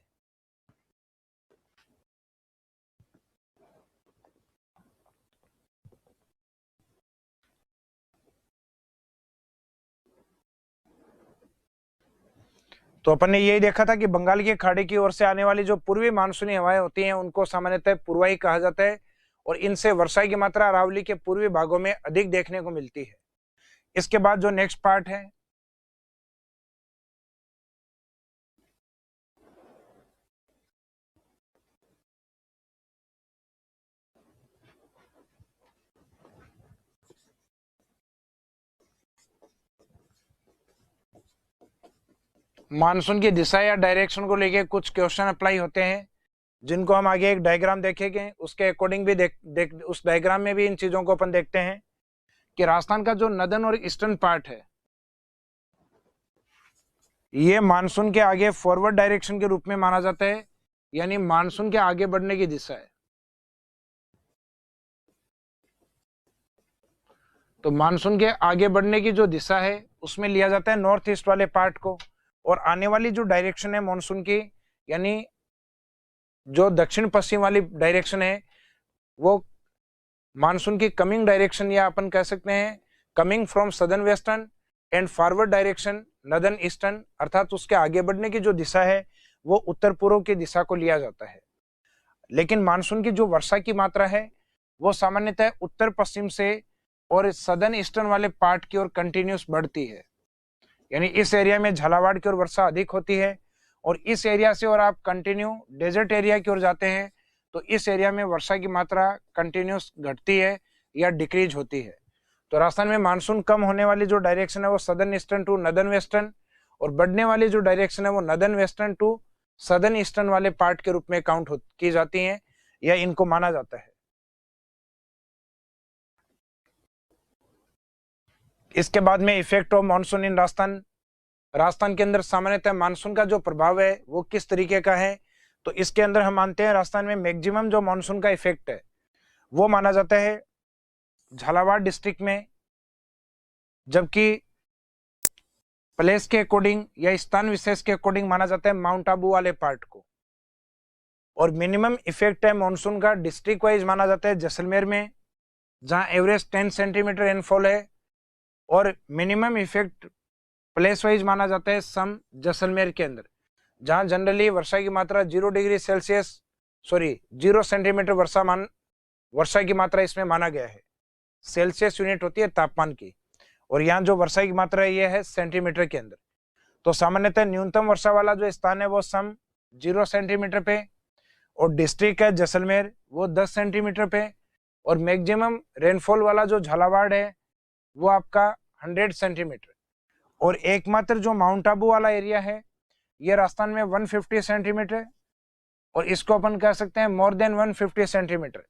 तो अपन ने यही देखा था कि बंगाल की खाड़ी की ओर से आने वाली जो पूर्वी मानसूनी हवाएं होती हैं उनको सामान्यतः पूर्वाई कहा जाता है, और इनसे वर्षा की मात्रा अरावली के पूर्वी भागों में अधिक देखने को मिलती है। इसके बाद जो नेक्स्ट पार्ट है मानसून की दिशा या डायरेक्शन को लेके कुछ क्वेश्चन अप्लाई होते हैं, जिनको हम आगे एक डायग्राम देखेंगे, उसके अकॉर्डिंग भी उस डायग्राम में भी इन चीजों को अपन देखते हैं कि राजस्थान का जो नदन और ईस्टर्न पार्ट है ये मानसून के आगे फॉरवर्ड डायरेक्शन के रूप में माना जाता है, यानी मानसून के आगे बढ़ने की दिशा है। तो मानसून के आगे बढ़ने की जो दिशा है उसमें लिया जाता है नॉर्थ ईस्ट वाले पार्ट को, और आने वाली जो डायरेक्शन है मानसून की, यानी जो दक्षिण पश्चिम वाली डायरेक्शन है, वो मानसून की कमिंग डायरेक्शन, या अपन कह सकते हैं coming from southern western and forward direction northern eastern, अर्थात उसके आगे बढ़ने की जो दिशा है वो उत्तर पूर्व की दिशा को लिया जाता है। लेकिन मानसून की जो वर्षा की मात्रा है वो सामान्यतः उत्तर पश्चिम से और सदर्न ईस्टर्न वाले पार्ट की ओर कंटिन्यूस बढ़ती है, यानी इस एरिया में झालावाड़ की ओर वर्षा अधिक होती है, और इस एरिया से और आप कंटिन्यू डेजर्ट एरिया की ओर जाते हैं तो इस एरिया में वर्षा की मात्रा कंटिन्यूस घटती है या डिक्रीज होती है। तो राजस्थान में मानसून कम होने वाली जो डायरेक्शन है वो southern eastern to northern western, और बढ़ने वाली जो डायरेक्शन है वो northern western to southern eastern वाले पार्ट के रूप में काउंट की जाती हैं, या इनको माना जाता है। इसके बाद में इफेक्ट ऑफ मानसून इन राजस्थान। राजस्थान के अंदर सामान्यतः मानसून का जो प्रभाव है वो किस तरीके का है, तो इसके अंदर हम मानते हैं राजस्थान में मैक्सिमम जो मानसून का इफेक्ट है वो माना जाता है झालावाड़ डिस्ट्रिक्ट में, जबकि प्लेस के अकॉर्डिंग या स्थान विशेष के अकॉर्डिंग माना जाता है माउंट आबू वाले पार्ट को। और मिनिमम इफेक्ट है मानसून का डिस्ट्रिक्ट वाइज माना जाता है जैसलमेर में, जहां एवरेज 10 सेंटीमीटर रेनफॉल है, और मिनिमम इफेक्ट प्लेस वाइज माना जाता है सम जैसलमेर के अंदर, जहां जनरली वर्षा की मात्रा 0 सेंटीमीटर वर्षा की मात्रा इसमें माना गया है। सेल्सियस यूनिट होती है तापमान की, और यहाँ जो वर्षा की मात्रा है ये है सेंटीमीटर के अंदर। तो सामान्यतः न्यूनतम वर्षा वाला जो स्थान है वो सम 0 सेंटीमीटर पे, और डिस्ट्रिक्ट है जैसलमेर वो 10 सेंटीमीटर पे, और मैक्सिमम रेनफॉल वाला जो झालावाड़ है वो आपका 100 सेंटीमीटर, और एकमात्र जो माउंट आबू वाला एरिया है ये राजस्थान में 150 सेंटीमीटर, और इसको अपन कह सकते हैं मोर देन 150 सेंटीमीटर,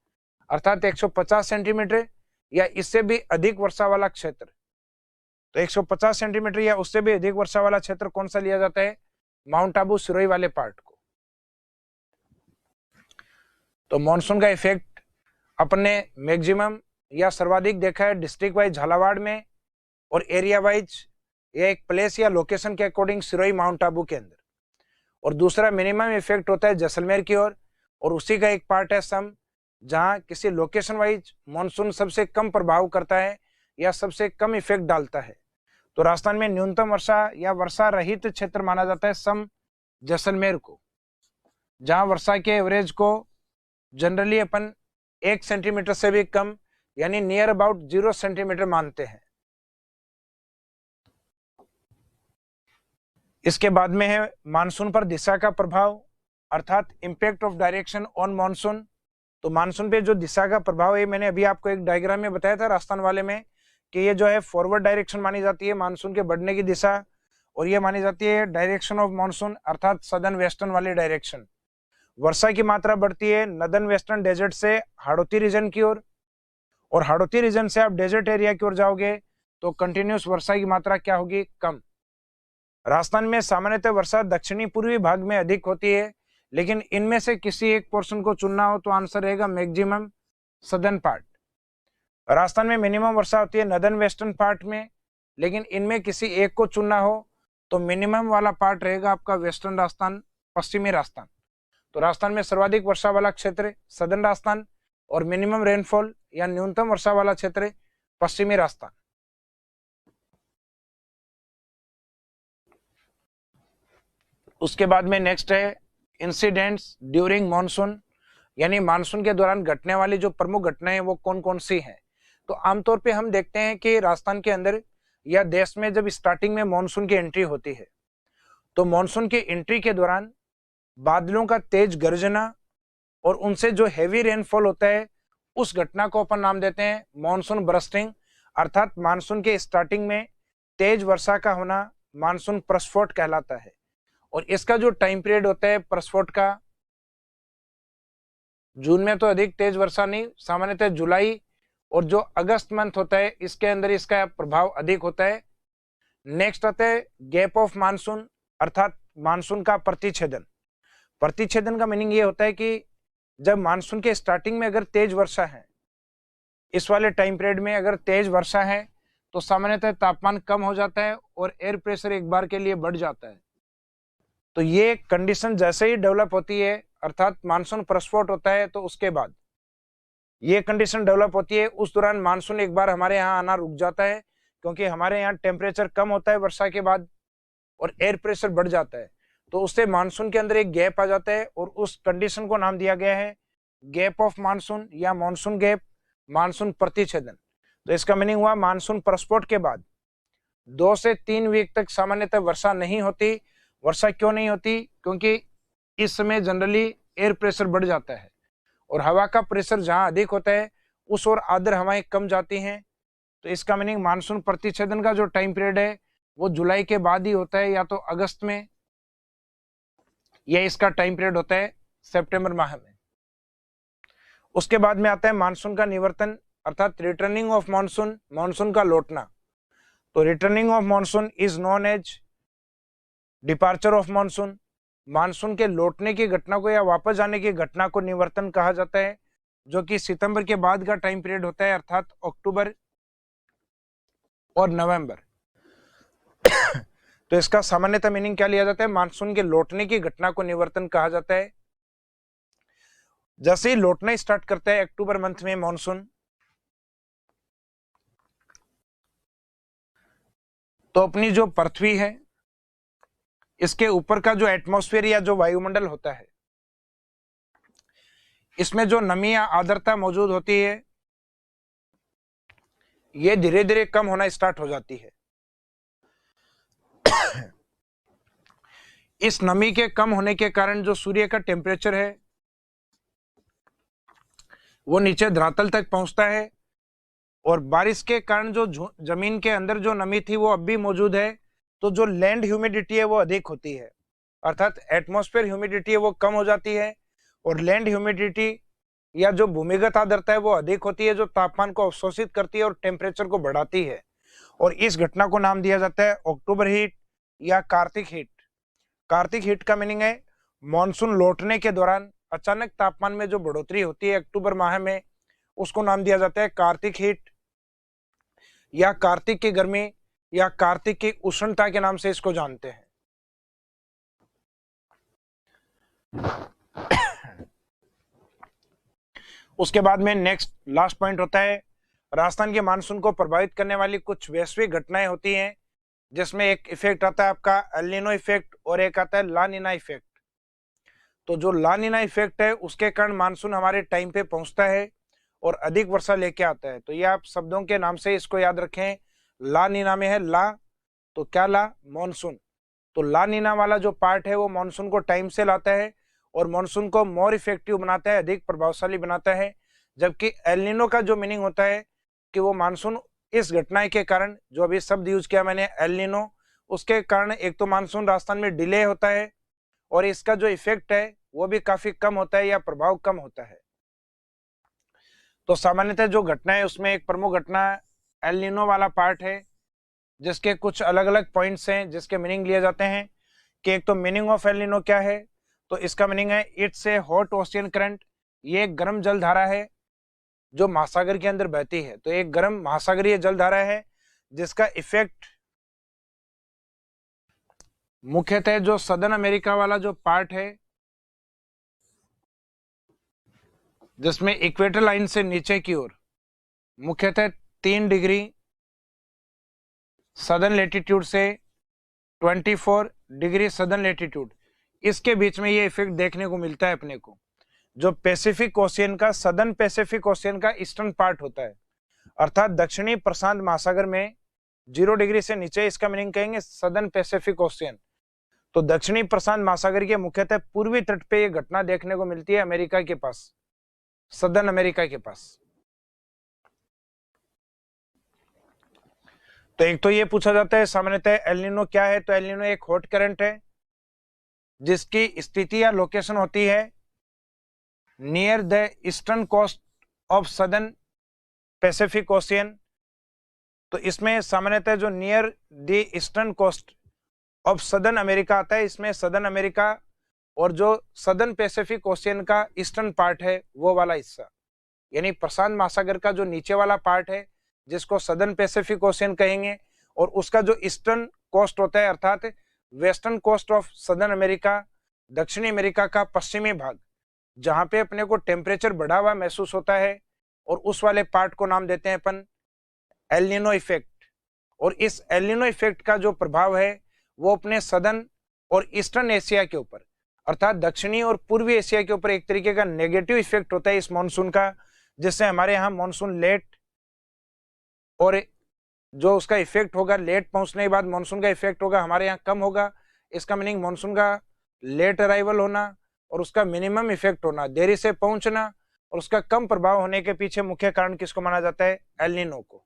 अर्थात 150 सेंटीमीटर या इससे भी अधिक वर्षा वाला क्षेत्र। तो 150 सेंटीमीटर या उससे भी अधिक वर्षा वाला क्षेत्र कौन सा लिया जाता है, माउंट आबू सिरोही वाले पार्ट को। तो मॉनसून का इफेक्ट अपने मैक्सिमम या सर्वाधिक देखा है डिस्ट्रिक्ट वाइज झालावाड़ में, और एरिया वाइज या एक प्लेस या लोकेशन के अकॉर्डिंग सिरोही माउंट आबू के अंदर। और दूसरा मिनिमम इफेक्ट होता है जैसलमेर की ओर, और उसी का एक पार्ट है सम, जहां किसी लोकेशन वाइज मॉनसून सबसे कम प्रभाव करता है या सबसे कम इफेक्ट डालता है। तो राजस्थान में न्यूनतम वर्षा या वर्षा रहित क्षेत्र माना जाता है सम जैसलमेर को, जहां वर्षा के एवरेज को जनरली अपन 1 सेंटीमीटर से भी कम यानी नियर अबाउट 0 सेंटीमीटर मानते हैं। इसके बाद में है मानसून पर दिशा का प्रभाव, अर्थात impact of direction on monsoon. तो मानसून पे जो दिशा का प्रभाव है मैंने अभी आपको एक डायग्राम में बताया था राजस्थान वाले में, कि ये जो है फॉरवर्ड डायरेक्शन मानी जाती है मानसून के बढ़ने की दिशा, और ये मानी जाती है डायरेक्शन ऑफ मानसून अर्थात सदर्न वेस्टर्न वाली डायरेक्शन। वर्षा की मात्रा बढ़ती है नदर्न वेस्टर्न डेजर्ट से हाड़ौती रीजन की ओर, और हाड़ौती रीजन से आप डेजर्ट एरिया की ओर जाओगे तो कंटिन्यूस वर्षा की मात्रा क्या होगी, कम। राजस्थान में सामान्यतः वर्षा दक्षिणी पूर्वी भाग में अधिक होती है, लेकिन इनमें से किसी एक पोर्शन को चुनना हो तो आंसर रहेगा मैक्सिमम सदर्न पार्ट। राजस्थान में मिनिमम वर्षा होती है नदर्न वेस्टर्न पार्ट में, लेकिन इनमें किसी एक को चुनना हो तो मिनिमम वाला पार्ट रहेगा आपका वेस्टर्न राजस्थान, पश्चिमी राजस्थान। तो राजस्थान में सर्वाधिक वर्षा वाला क्षेत्र सदर्न राजस्थान, और मिनिमम रेनफॉल या न्यूनतम वर्षा वाला क्षेत्र पश्चिमी राजस्थान। उसके बाद में नेक्स्ट है इंसिडेंट्स ड्यूरिंग मानसून, यानी मानसून के दौरान घटने वाली जो प्रमुख घटनाएं वो कौन कौन सी हैं। तो आमतौर पे हम देखते हैं कि राजस्थान के अंदर या देश में जब स्टार्टिंग में मानसून की एंट्री होती है तो मानसून की एंट्री के दौरान बादलों का तेज गर्जना और उनसे जो हेवी रेनफॉल होता है उस घटना को अपन नाम देते हैं मानसून बरस्टिंग, अर्थात मानसून के स्टार्टिंग में तेज वर्षा का होना मानसून प्रस्फोट कहलाता है। और इसका जो टाइम पीरियड होता है प्रस्फोट का, जून में तो अधिक तेज वर्षा नहीं, सामान्यतः जुलाई और जो अगस्त मंथ होता है इसके अंदर इसका प्रभाव अधिक होता है। नेक्स्ट आता है गैप ऑफ मानसून, अर्थात मानसून का प्रतिच्छेदन। प्रतिच्छेदन का मीनिंग ये होता है कि जब मानसून के स्टार्टिंग में अगर तेज वर्षा है, इस वाले टाइम पीरियड में अगर तेज वर्षा है तो सामान्यतः तापमान कम हो जाता है और एयर प्रेशर एक बार के लिए बढ़ जाता है। तो ये कंडीशन जैसे ही डेवलप होती है, अर्थात मानसून प्रस्फोट होता है, तो उसके बाद ये कंडीशन डेवलप होती है, उस दौरान मानसून एक बार हमारे यहाँ आना रुक जाता है, क्योंकि हमारे यहाँ टेम्परेचर कम होता है वर्षा के बाद और एयर प्रेशर बढ़ जाता है। तो उससे मानसून के अंदर एक गैप आ जाता है और उस कंडीशन को नाम दिया गया है गैप ऑफ मानसून या मानसून गैप, मानसून प्रतिच्छेदन। तो इसका मीनिंग हुआ मानसून प्रस्फोट के बाद 2 से 3 वीक तक सामान्यतः वर्षा नहीं होती। वर्षा क्यों नहीं होती? क्योंकि इस समय जनरली एयर प्रेशर बढ़ जाता है और हवा का प्रेशर जहां अधिक होता है उस ओर आर्द्र हवाएं कम जाती हैं। तो इसका मीनिंग मानसून प्रतिच्छेदन का जो टाइम पीरियड है वो जुलाई के बाद ही होता है, या तो अगस्त में, या इसका टाइम पीरियड होता है सितंबर माह में। उसके बाद में आता है मानसून का निवर्तन, अर्थात रिटर्निंग ऑफ मानसून, मानसून का लौटना। तो returning of monsoon is known as departure of monsoon. Monsoon के लौटने की घटना को या वापस जाने की घटना को निवर्तन कहा जाता है, जो कि सितंबर के बाद का टाइम पीरियड होता है, अर्थात अक्टूबर और नवंबर। तो इसका सामान्यतः मीनिंग क्या लिया जाता है? मानसून के लौटने की घटना को निवर्तन कहा जाता है। जैसे ही लौटना स्टार्ट करता है अक्टूबर मंथ में मानसून, तो अपनी जो पृथ्वी है इसके ऊपर का जो एटमॉस्फेयर या जो वायुमंडल होता है, इसमें जो नमी या आर्द्रता मौजूद होती है ये धीरे धीरे कम होना स्टार्ट हो जाती है। इस नमी के कम होने के कारण जो सूर्य का टेम्परेचर है वो नीचे धरातल तक पहुंचता है और बारिश के कारण जो जमीन के अंदर जो नमी थी वो अब भी मौजूद है, तो जो लैंड ह्यूमिडिटी है वो अधिक होती है, अर्थात एटमॉस्फेयर ह्यूमिडिटी है वो कम हो जाती है और लैंड ह्यूमिडिटी या जो भूमिगत आर्द्रता है वो अधिक होती है, जो तापमान को अवशोषित करती है और टेम्परेचर को बढ़ाती है। और इस घटना को नाम दिया जाता है अक्टूबर हीट या कार्तिक हीट। कार्तिक हीट का मीनिंग है मानसून लौटने के दौरान अचानक तापमान में जो बढ़ोतरी होती है अक्टूबर माह में, उसको नाम दिया जाता है कार्तिक हीट या कार्तिक की गर्मी या कार्तिक की उष्णता के नाम से इसको जानते हैं। उसके बाद में नेक्स्ट लास्ट पॉइंट होता है राजस्थान के मानसून को प्रभावित करने वाली कुछ वैश्विक घटनाएं होती हैं, जिसमें एक इफेक्ट आता है आपका एल नीनो इफेक्ट और एक आता है ला नीना इफेक्ट। तो जो ला नीना इफेक्ट है उसके कारण मानसून हमारे टाइम पे पहुंचता है और अधिक वर्षा लेके आता है। तो ये आप शब्दों के नाम से इसको याद रखें। ला नीना में है ला, तो क्या ला? मानसून। तो ला नीना वाला जो पार्ट है वो मानसून को टाइम से लाता है और मानसून को मोर इफेक्टिव बनाता है, अधिक प्रभावशाली बनाता है। जबकि एल नीनो का जो मीनिंग होता है कि वो मानसून इस घटना के कारण, जो अभी शब्द यूज किया मैंने एल नीनो, उसके कारण एक तो मानसून राजस्थान में डिले होता है और इसका जो इफेक्ट है वो भी काफी कम होता है या प्रभाव कम होता है। तो सामान्यतः जो घटना है उसमें एक प्रमुख घटना एल नीनो वाला पार्ट है, जिसके कुछ अलग अलग पॉइंट्स हैं जिसके मीनिंग लिए जाते हैं। कि एक तो मीनिंग ऑफ एल नीनो क्या है? तो इसका मीनिंग है it's a hot ocean current. ये एक गर्म जल धारा है जो महासागर के अंदर बहती है। तो एक गर्म महासागरीय जल धारा है जिसका इफेक्ट मुख्यतः जो सदर्न अमेरिका वाला जो पार्ट है, जिसमें इक्वेटर लाइन से नीचे की ओर मुख्यतः 3 डिग्री सदर्न लेटीट्यूड से 24 डिग्री सदर्न लेटीट्यूड, इसके बीच में ये इफेक्ट देखने को मिलता है अपने को। जो पैसिफिक ओशियन का, सदर्न पैसिफिक ओशियन का ईस्टर्न पार्ट होता है, अर्थात दक्षिणी प्रशांत महासागर में 0 डिग्री से नीचे, इसका मीनिंग कहेंगे सदर्न पैसिफिक ओशियन। तो दक्षिणी प्रशांत महासागर के मुख्यतः पूर्वी तट पे ये घटना देखने को मिलती है अमेरिका के पास, सदर्न अमेरिका के पास। तो एक तो ये पूछा जाता है सामान्यतः एल नीनो क्या है? तो एल नीनो एक हॉट करंट है जिसकी स्थिति या लोकेशन होती है near the eastern coast of southern Pacific Ocean. तो इसमें सामान्यतः जो near the eastern coast of southern America आता है। इसमें सदर्न अमेरिका और जो सदर्न पैसिफिक ओशियन का ईस्टर्न पार्ट है वो वाला हिस्सा, यानी प्रशांत महासागर का जो नीचे वाला पार्ट है जिसको सदर्न पैसिफिक ओशियन कहेंगे, और उसका जो ईस्टर्न कोस्ट होता है अर्थात western coast of southern America, दक्षिणी अमेरिका का पश्चिमी भाग, जहां पे अपने को टेम्परेचर बढ़ा हुआ महसूस होता है, और उस वाले पार्ट को नाम देते हैं अपन एल नीनो इफेक्ट। और इस एल नीनो इफेक्ट का जो प्रभाव है वो अपने सदर्न और ईस्टर्न एशिया के ऊपर अर्थात दक्षिणी और पूर्वी एशिया के ऊपर एक तरीके का नेगेटिव इफेक्ट होता है इस मॉनसून का, जिससे हमारे यहाँ मॉनसून लेट, और जो उसका इफेक्ट होगा लेट पहुंचने के बाद मॉनसून का इफेक्ट होगा हमारे यहाँ कम होगा। इसका मीनिंग मॉनसून का लेट अराइवल होना और उसका मिनिमम इफेक्ट होना, देरी से पहुंचना और उसका कम प्रभाव होने के पीछे मुख्य कारण किसको माना जाता है? एल नीनो को।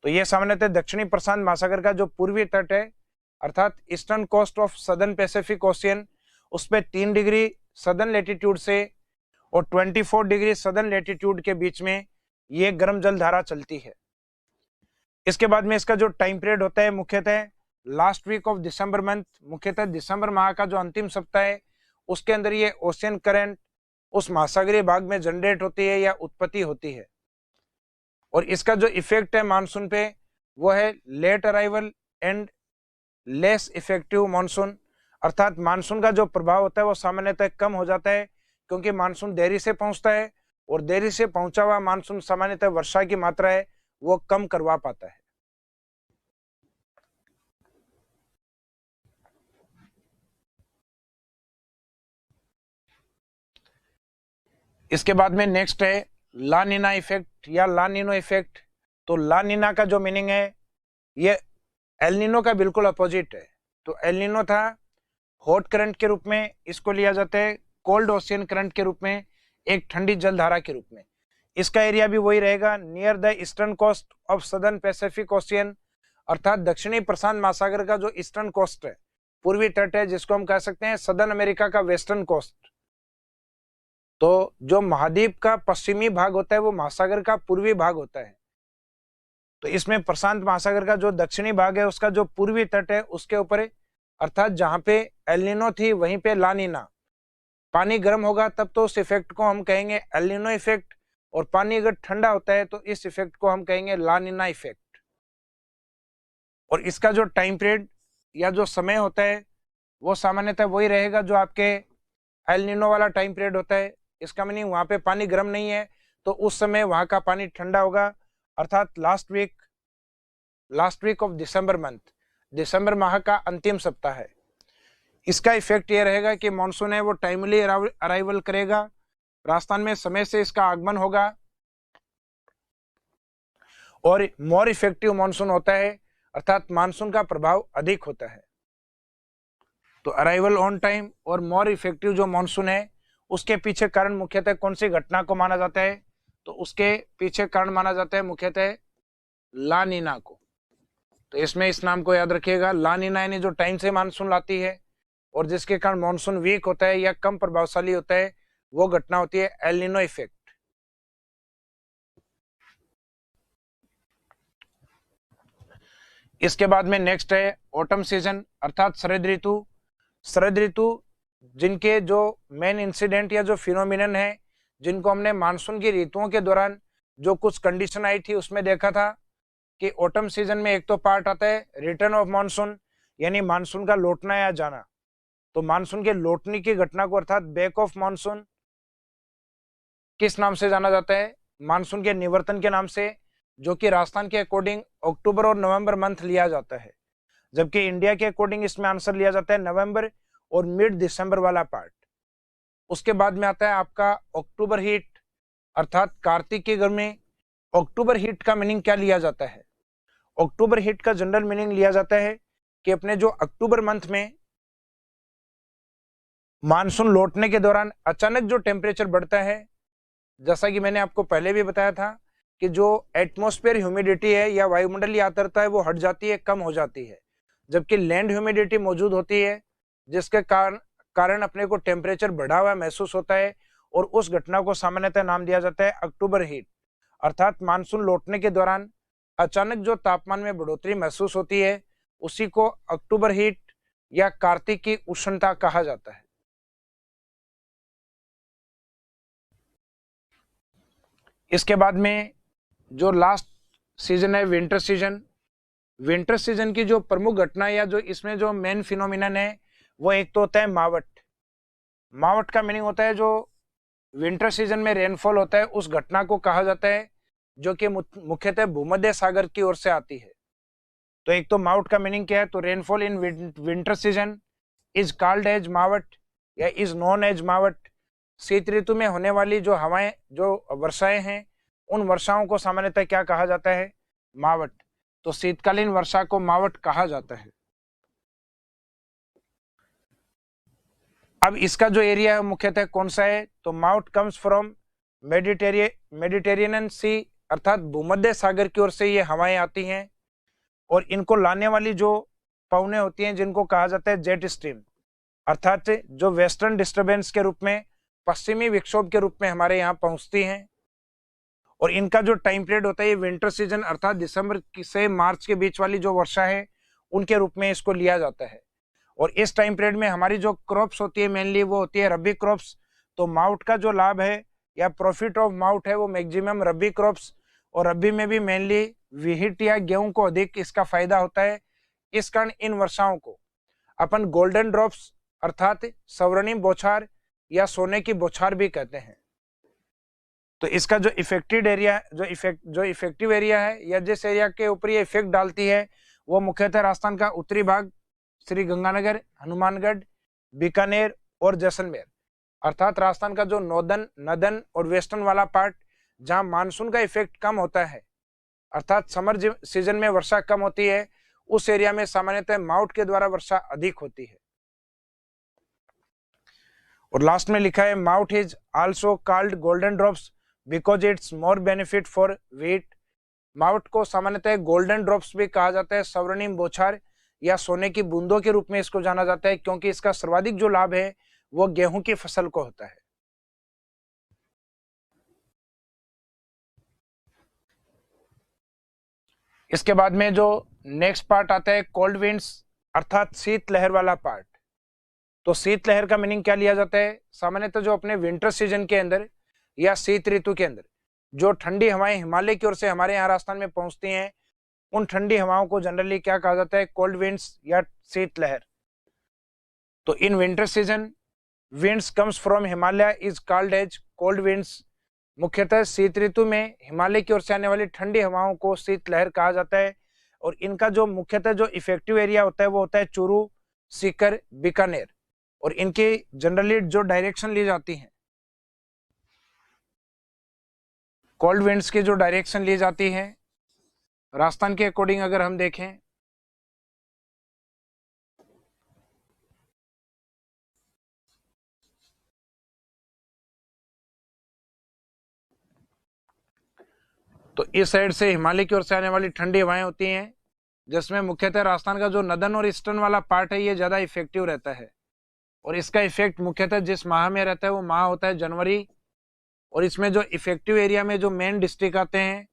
तो ये सामान्यतः दक्षिणी प्रशांत महासागर का जो पूर्वी तट है अर्थात eastern coast of southern Pacific Ocean, उस पे 3 डिग्री सदर्न लेटीट्यूड से और 24 डिग्री सदर्न लेटीट्यूड के बीच में ये गर्म जल धारा चलती है। इसके बाद में इसका जो टाइम पीरियड होता है मुख्यतः last week of December month, मुख्यतः दिसंबर माह का जो अंतिम सप्ताह है उसके अंदर ये ओशियन करंट उस महासागरीय भाग में जनरेट होती है या उत्पत्ति होती है। और इसका जो इफेक्ट है मानसून पे वो है late arrival and less effective monsoon, अर्थात मानसून का जो प्रभाव होता है वो सामान्यतः कम हो जाता है क्योंकि मानसून देरी से पहुंचता है, और देरी से पहुंचा हुआ मानसून सामान्यतः वर्षा की मात्रा है वो कम करवा पाता है। इसके बाद में नेक्स्ट है ला नीना इफेक्ट या ला नीनो इफेक्ट। तो ला नीना का जो मीनिंग है ये एल नीनो का बिल्कुल अपोजिट है। तो एल नीनो था हॉट करंट के रूप में, इसको लिया जाता है कोल्ड ओशियन करंट के रूप में, एक ठंडी जलधारा के रूप में। इसका एरिया भी वही रहेगा near the eastern coast of southern Pacific Ocean, अर्थात दक्षिणी प्रशांत महासागर का जो ईस्टर्न कोस्ट है, पूर्वी तट है, जिसको हम कह सकते हैं सदर्न अमेरिका का वेस्टर्न कोस्ट। तो जो महाद्वीप का पश्चिमी भाग होता है वो महासागर का पूर्वी भाग होता है। तो इसमें प्रशांत महासागर का जो दक्षिणी भाग है उसका जो पूर्वी तट है उसके ऊपर, अर्थात जहां पे एल नीनो थी वहीं पे ला नीना, पानी गर्म होगा तब तो उस इफेक्ट को हम कहेंगे एल नीनो इफेक्ट, और पानी अगर ठंडा होता है तो इस इफेक्ट को हम कहेंगे ला नीना इफेक्ट। और इसका जो टाइम पीरियड या जो समय होता है वो सामान्यतः वही रहेगा जो आपके एल नीनो वाला टाइम पीरियड होता है। इसका मीनिंग वहां पे पानी गर्म नहीं है तो उस समय वहां का पानी ठंडा होगा, अर्थात last week of December month, दिसंबर माह का अंतिम सप्ताह है। इसका इफेक्ट ये रहेगा कि मॉनसून है वो टाइमली अराइवल करेगा, राजस्थान में समय से इसका आगमन होगा, और मोर इफेक्टिव मॉनसून होता है, अर्थात मानसून का प्रभाव अधिक होता है। तो अराइवल ऑन टाइम और मोर इफेक्टिव जो मॉनसून है उसके पीछे कारण मुख्यतः कौन सी घटना को माना जाता है? तो उसके पीछे कारण माना जाता है मुख्यतः ला नीना को। तो इसमें इस नाम को याद रखिएगा, ला नीना यानी जो टाइम से मानसून लाती है और जिसके कारण मॉनसून वीक होता है या कम प्रभावशाली होता है, वो घटना होती है एल नीनो इफेक्ट। इसके बाद में नेक्स्ट है ऑटम सीजन अर्थात शरद ऋतु। शरद ऋतु जिनके जो मेन इंसिडेंट या जो फिनोमिनन है, जिनको हमने मानसून की ऋतुओं के दौरान जो कुछ कंडीशन आई थी उसमें देखा था कि ऑटम सीजन में एक तो पार्ट आता है रिटर्न ऑफ मानसून, यानी मानसून का लौटना या जाना। तो मानसून के लौटने की घटना को अर्थात बैक ऑफ मानसून किस नाम से जाना जाता है? मानसून के निवर्तन के नाम से, जो कि राजस्थान के अकॉर्डिंग अक्टूबर और नवंबर मंथ लिया जाता है, जबकि इंडिया के अकॉर्डिंग इसमें आंसर लिया जाता है नवंबर और मिड दिसंबर वाला पार्ट। उसके बाद में आता है आपका अक्टूबर हीट अर्थात कार्तिक की गर्मी। अक्टूबर हीट का मीनिंग क्या लिया जाता है? अक्टूबर हीट का जनरल मीनिंग लिया जाता है कि अपने जो अक्टूबर मंथ में मानसून लौटने के दौरान अचानक जो टेम्परेचर बढ़ता है, जैसा कि मैंने आपको पहले भी बताया था कि जो एटमॉस्फेयर ह्यूमिडिटी है या वायुमंडलीय आर्द्रता है वो हट जाती है, कम हो जाती है, जबकि लैंड ह्यूमिडिटी मौजूद होती है, जिसके कारण अपने को टेम्परेचर बढ़ा हुआ महसूस होता है, और उस घटना को सामान्यतः नाम दिया जाता है अक्टूबर हीट। अर्थात मानसून लौटने के दौरान अचानक जो तापमान में बढ़ोतरी महसूस होती है उसी को अक्टूबर हीट या कार्तिक की उष्णता कहा जाता है। इसके बाद में जो लास्ट सीजन है विंटर सीजन। विंटर सीजन की जो प्रमुख घटना या जो इसमें जो मेन फिनोमिनन है वो एक तो होता है मावट। मावट का मीनिंग होता है जो विंटर सीजन में रेनफॉल होता है उस घटना को कहा जाता है जो कि मुख्यतः भूमध्य सागर की ओर से आती है। तो एक तो मावट का मीनिंग क्या है, तो rainfall in winter season is called as mawat या इज नोन एज मावट। शीत ऋतु में होने वाली जो हवाएं जो वर्षाएं हैं उन वर्षाओं को सामान्यतः क्या कहा जाता है, मावट। तो शीतकालीन वर्षा को मावट कहा जाता है। अब इसका जो एरिया है मुख्यतः कौन सा है, तो माउट कम्स फ्रॉम मेडिटेरियन सी, अर्थात भूमध्य सागर की ओर से ये हवाएं आती हैं और इनको लाने वाली जो पवनें होती हैं जिनको कहा जाता है जेट स्ट्रीम, अर्थात जो वेस्टर्न डिस्टरबेंस के रूप में, पश्चिमी विक्षोभ के रूप में हमारे यहाँ पहुंचती हैं। और इनका जो टाइम पीरियड होता है ये विंटर सीजन अर्थात दिसंबर से मार्च के बीच वाली जो वर्षा है उनके रूप में इसको लिया जाता है। और इस टाइम पीरियड में हमारी जो क्रॉप्स होती है मेनली वो होती है रबी क्रॉप्स। तो माउट का जो लाभ है या प्रॉफिट ऑफ माउट है वो मैक्सिमम रबी क्रॉप्स, और रबी में भी मेनली व्हीट या गेहूं को अधिक इसका फायदा होता है। इस कारण इन वर्षाओं को अपन गोल्डन ड्रॉप्स अर्थात स्वर्णिम बौछार या सोने की बौछार भी कहते हैं। तो इसका जो इफेक्टिव एरिया इफेक्टिव एरिया है या जिस एरिया के ऊपर ये इफेक्ट डालती है वो मुख्यतः राजस्थान का उत्तरी भाग, श्री गंगानगर, हनुमानगढ़, बीकानेर और जैसलमेर, अर्थात राजस्थान का जो नॉर्दर्न और वेस्टर्न वाला पार्ट जहां मानसून का इफेक्ट कम होता है अर्थात समर सीजन में वर्षा कम होती है, उस एरिया में सामान्यतः माउट के द्वारा वर्षा अधिक होती है। और लास्ट में लिखा है mouth is also called golden drops because it's more benefit for wheat. Mouth को सामान्यतः गोल्डन ड्रॉप्स भी कहा जाता है, स्वर्णिम बौछार या सोने की बूंदों के रूप में इसको जाना जाता है, क्योंकि इसका सर्वाधिक जो लाभ है वो गेहूं की फसल को होता है। इसके बाद में जो नेक्स्ट पार्ट आता है कोल्ड विंड्स अर्थात शीत लहर वाला पार्ट। तो शीत लहर का मीनिंग क्या लिया जाता है, सामान्यतः जो अपने विंटर सीजन के अंदर या शीत ऋतु के अंदर जो ठंडी हवाएं हिमालय की ओर से हमारे यहाँ राजस्थान में पहुंचती हैं उन ठंडी हवाओं को जनरली क्या कहा जाता है, कोल्ड विंड्स या शीत लहर। तो in winter season winds comes from Himalaya is called as cold winds. मुख्यतः शीत ऋतु में हिमालय की ओर से आने वाली ठंडी हवाओं को शीत लहर कहा जाता है। और इनका जो मुख्यतः जो इफेक्टिव एरिया होता है वो होता है चूरू, सीकर, बीकानेर। और इनकी जनरली जो डायरेक्शन ली जाती है, कोल्ड विंड्स की जो डायरेक्शन ली जाती है राजस्थान के अकॉर्डिंग अगर हम देखें तो इस साइड से हिमालय की ओर से आने वाली ठंडी हवाएं होती हैं, जिसमें मुख्यतः राजस्थान का जो नदन और ईस्टर्न वाला पार्ट है ये ज्यादा इफेक्टिव रहता है। और इसका इफेक्ट मुख्यतः जिस माह में रहता है वो माह होता है जनवरी। और इसमें जो इफेक्टिव एरिया में जो मेन डिस्ट्रिक्ट आते हैं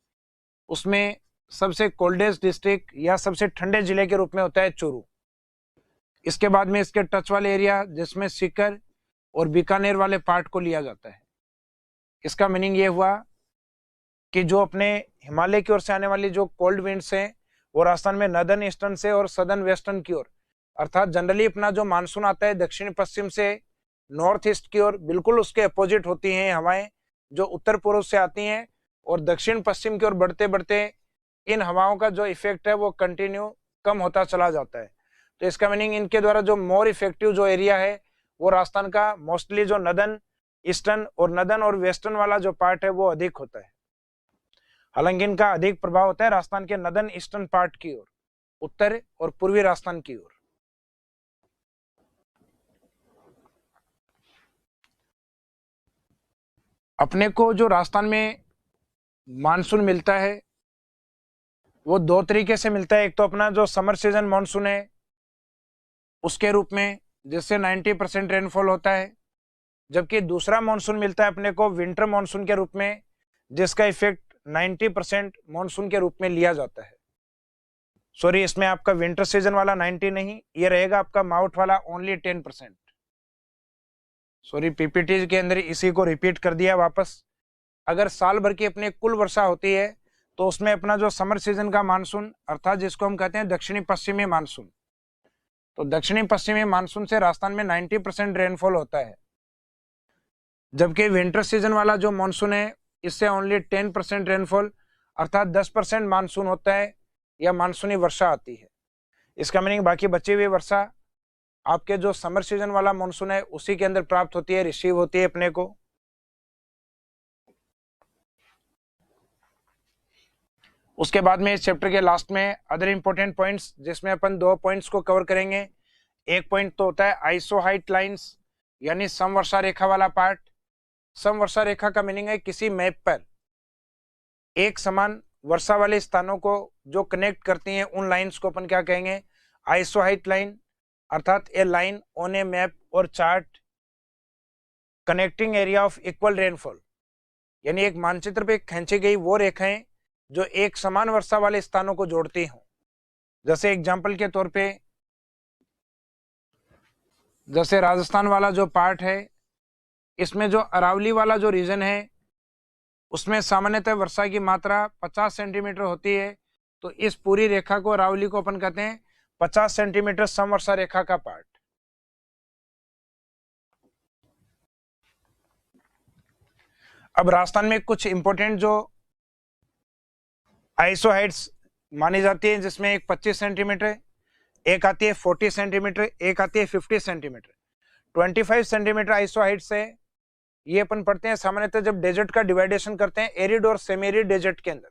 उसमें सबसे कोल्डेस्ट डिस्ट्रिक्ट या सबसे ठंडे जिले के रूप में होता है चूरू। इसके बाद में इसके टच वाले एरिया जिसमें सीकर और बीकानेर वाले पार्ट को लिया जाता है। इसका मीनिंग ये हुआ कि जो अपने हिमालय की ओर से आने वाली जो कोल्ड विंड्स हैं वो राजस्थान में नदर्न ईस्टर्न से और सदर्न वेस्टर्न की ओर, अर्थात जनरली अपना जो मानसून आता है दक्षिण पश्चिम से नॉर्थ ईस्ट की ओर, बिल्कुल उसके अपोजिट होती हैं हवाएं जो उत्तर पूर्व से आती हैं। और दक्षिण पश्चिम की ओर बढ़ते बढ़ते इन हवाओं का जो इफेक्ट है वो कंटिन्यू कम होता चला जाता है। तो इसका मीनिंग इनके द्वारा जो मोर इफेक्टिव जो एरिया है वो राजस्थान का मोस्टली जो नदर्न ईस्टर्न और वेस्टर्न वाला जो पार्ट है वो अधिक होता है। हालांकि इनका अधिक प्रभाव होता है राजस्थान के नदर्न ईस्टर्न पार्ट की ओर, उत्तर और पूर्वी राजस्थान की ओर। अपने को जो राजस्थान में मानसून मिलता है वो दो तरीके से मिलता है। एक तो अपना जो समर सीजन मानसून है उसके रूप में जिससे 90% रेनफॉल होता है, जबकि दूसरा मानसून मिलता है अपने को विंटर मानसून के रूप में जिसका इफेक्ट 90% मानसून के रूप में लिया जाता है। सॉरी, इसमें आपका विंटर सीजन वाला 90 नहीं, ये रहेगा आपका माउथ वाला ओनली 10%। सॉरी, पीपीटी के अंदर इसी को रिपीट कर दिया वापस। अगर साल भर की अपने कुल वर्षा होती है तो उसमें अपना जो समर सीजन का मानसून अर्थात जिसको हम कहते हैं दक्षिणी पश्चिमी मानसून, तो दक्षिणी पश्चिमी मानसून से राजस्थान में 90% रेनफॉल होता है, जबकि विंटर सीजन वाला जो मानसून है इससे ओनली 10% रेनफॉल अर्थात 10% मानसून होता है या मानसूनी वर्षा आती है। इसका मीनिंग बाकी बची हुई वर्षा आपके जो समर सीजन वाला मानसून है उसी के अंदर प्राप्त होती है, रिसीव होती है अपने को। उसके बाद में इस चैप्टर के लास्ट में अदर इंपॉर्टेंट पॉइंट्स, जिसमें अपन 2 पॉइंट्स को कवर करेंगे। एक पॉइंट तो होता है आइसोहाइट लाइंस यानी समवर्षा रेखा वाला पार्ट। समवर्षा रेखा का मीनिंग है किसी मैप पर एक समान वर्षा वाले स्थानों को जो कनेक्ट करती हैं उन लाइंस को अपन क्या कहेंगे, आइसोहाइट लाइन, अर्थात ए लाइन ऑन ए मैप और chart connecting area of equal rainfall, यानी एक मानचित्र पे खींची गई वो रेखाएं जो एक समान वर्षा वाले स्थानों को जोड़ती हों। जैसे एग्जाम्पल के तौर पे जैसे राजस्थान वाला जो पार्ट है इसमें जो अरावली वाला जो रीजन है उसमें सामान्यतः वर्षा की मात्रा 50 सेंटीमीटर होती है, तो इस पूरी रेखा को अरावली को अपन कहते हैं 50 सेंटीमीटर समवर्षा रेखा का पार्ट। अब राजस्थान में कुछ इंपॉर्टेंट जो आइसोहाइट्स मानी जाती है, जिसमें एक 25 सेंटीमीटर, एक आती है 40 सेंटीमीटर, एक आती है 50 सेंटीमीटर। 25 सेंटीमीटर आइसोहाइट्स है, ये अपन पढ़ते हैं सामान्यतः जब डेजर्ट का डिवाइडेशन करते हैं एरिड और सेमी एरिड डेजर्ट के अंदर,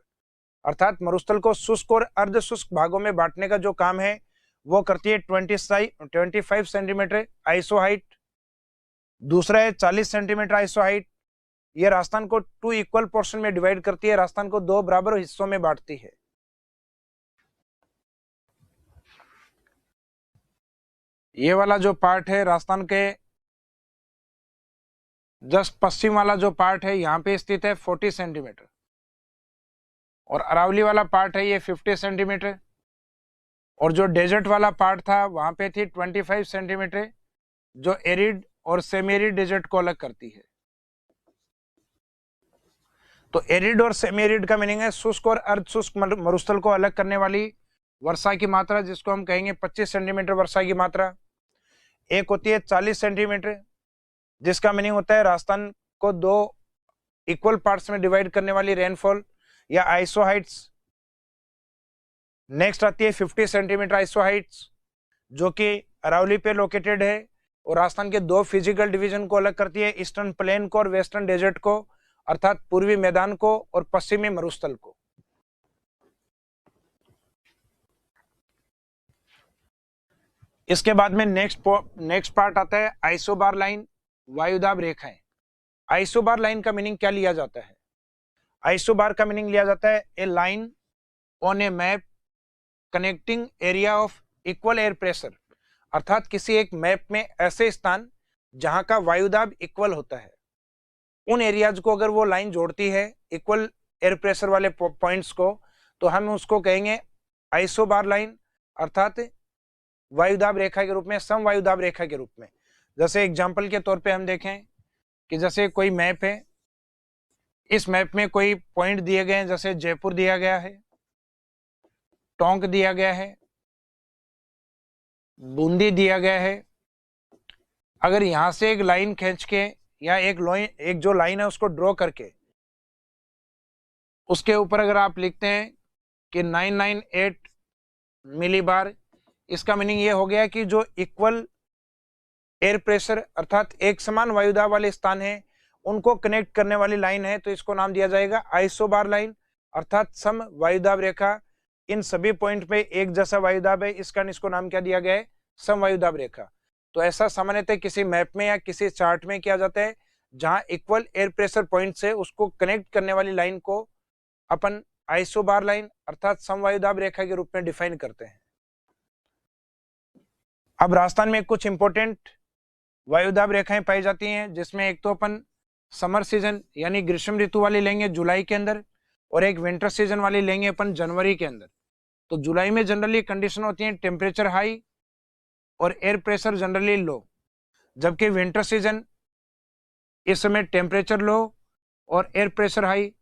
अर्थात मरुस्थल को शुष्क और अर्ध शुष्क भागों में बांटने का जो काम है वो करती है 25 सेंटीमीटर आइसोहाइट। दूसरा है 40 सेंटीमीटर आइसोहाइट, ये राजस्थान को 2 इक्वल पोर्शन में डिवाइड करती है, राजस्थान को 2 बराबर हिस्सों में बांटती है। ये वाला जो पार्ट है राजस्थान के जस्ट पश्चिम वाला जो पार्ट है यहाँ पे स्थित है 40 सेंटीमीटर, और अरावली वाला पार्ट है ये 50 सेंटीमीटर, और जो डेजर्ट वाला पार्ट था वहां पे थी 25 सेंटीमीटर जो एरिड और सेमी एरिड डेजर्ट को अलग करती है। तो एरिड और सेमी एरिड का मीनिंग है शुष्क और अर्ध शुष्क मरुस्थल को अलग करने वाली वर्षा की मात्रा, जिसको हम कहेंगे 25 सेंटीमीटर वर्षा की मात्रा। एक होती है 40 सेंटीमीटर, जिसका मीनिंग होता है राजस्थान को 2 इक्वल पार्ट्स में डिवाइड करने वाली रेनफॉल या आइसोहाइट्स। नेक्स्ट आती है 50 सेंटीमीटर आइसोहाइट्स, जो कि अरावली पे लोकेटेड है और राजस्थान के 2 फिजिकल डिवीजन को अलग करती है, ईस्टर्न प्लेन को और वेस्टर्न डेजर्ट को, अर्थात पूर्वी मैदान को और पश्चिमी मरुस्थल को। इसके बाद में नेक्स्ट पार्ट आता है आइसोबार लाइन, वायुदाब रेखाएं। आइसोबार लाइन का मीनिंग क्या लिया जाता है? आइसोबार का मीनिंग लिया जाता है a line on a map connecting area of equal air pressure, अर्थात किसी एक मैप में ऐसे स्थान जहां का वायुदाब इक्वल होता है, उन एरियाज को अगर वो लाइन जोड़ती है इक्वल एयर प्रेशर वाले पॉइंट्स को, तो हम उसको कहेंगे आइसोबार लाइन, अर्थात वायुदाब रेखा के रूप में, सम वायुदाब रेखा के रूप में। जैसे एग्जाम्पल के तौर पे हम देखें कि जैसे कोई मैप है, इस मैप में कोई पॉइंट दिए गए हैं, जैसे जयपुर दिया गया है, टोंक दिया गया है, बूंदी दिया गया है। अगर यहां से एक लाइन खींच के या एक जो लाइन है उसको ड्रॉ करके उसके ऊपर अगर आप लिखते हैं कि 998 मिलीबार, इसका मीनिंग ये हो गया कि जो इक्वल एयर प्रेशर अर्थात एक समान वायुदाब वाले स्थान है उनको कनेक्ट करने वाली लाइन है, तो इसको नाम दिया जाएगा आइसोबार लाइन, अर्थात सम वायुदाब रेखा। इन सभी पॉइंट पे एक जैसा वायुदाब है, इस कारण इसको नाम क्या दिया गया है, सम वायुदाब रेखा। तो ऐसा सामान्यतः किसी मैप में या किसी चार्ट में किया जाता है, जहां इक्वल एयर प्रेशर पॉइंट से उसको कनेक्ट करने वाली लाइन को अपन आइसोबार लाइन अर्थात सम वायुदाब रेखा के रूप में डिफाइन करते हैं। अब राजस्थान में कुछ इंपॉर्टेंट वायुदाब रेखाएं पाई जाती हैं, जिसमें एक तो अपन समर सीजन यानी ग्रीष्म ऋतु वाली लेंगे जुलाई के अंदर, और एक विंटर सीजन वाली लेंगे अपन जनवरी के अंदर। तो जुलाई में जनरली कंडीशन होती है टेम्परेचर हाई और एयर प्रेशर जनरली लो, जबकि विंटर सीजन इस समय टेम्परेचर लो और एयर प्रेशर हाई।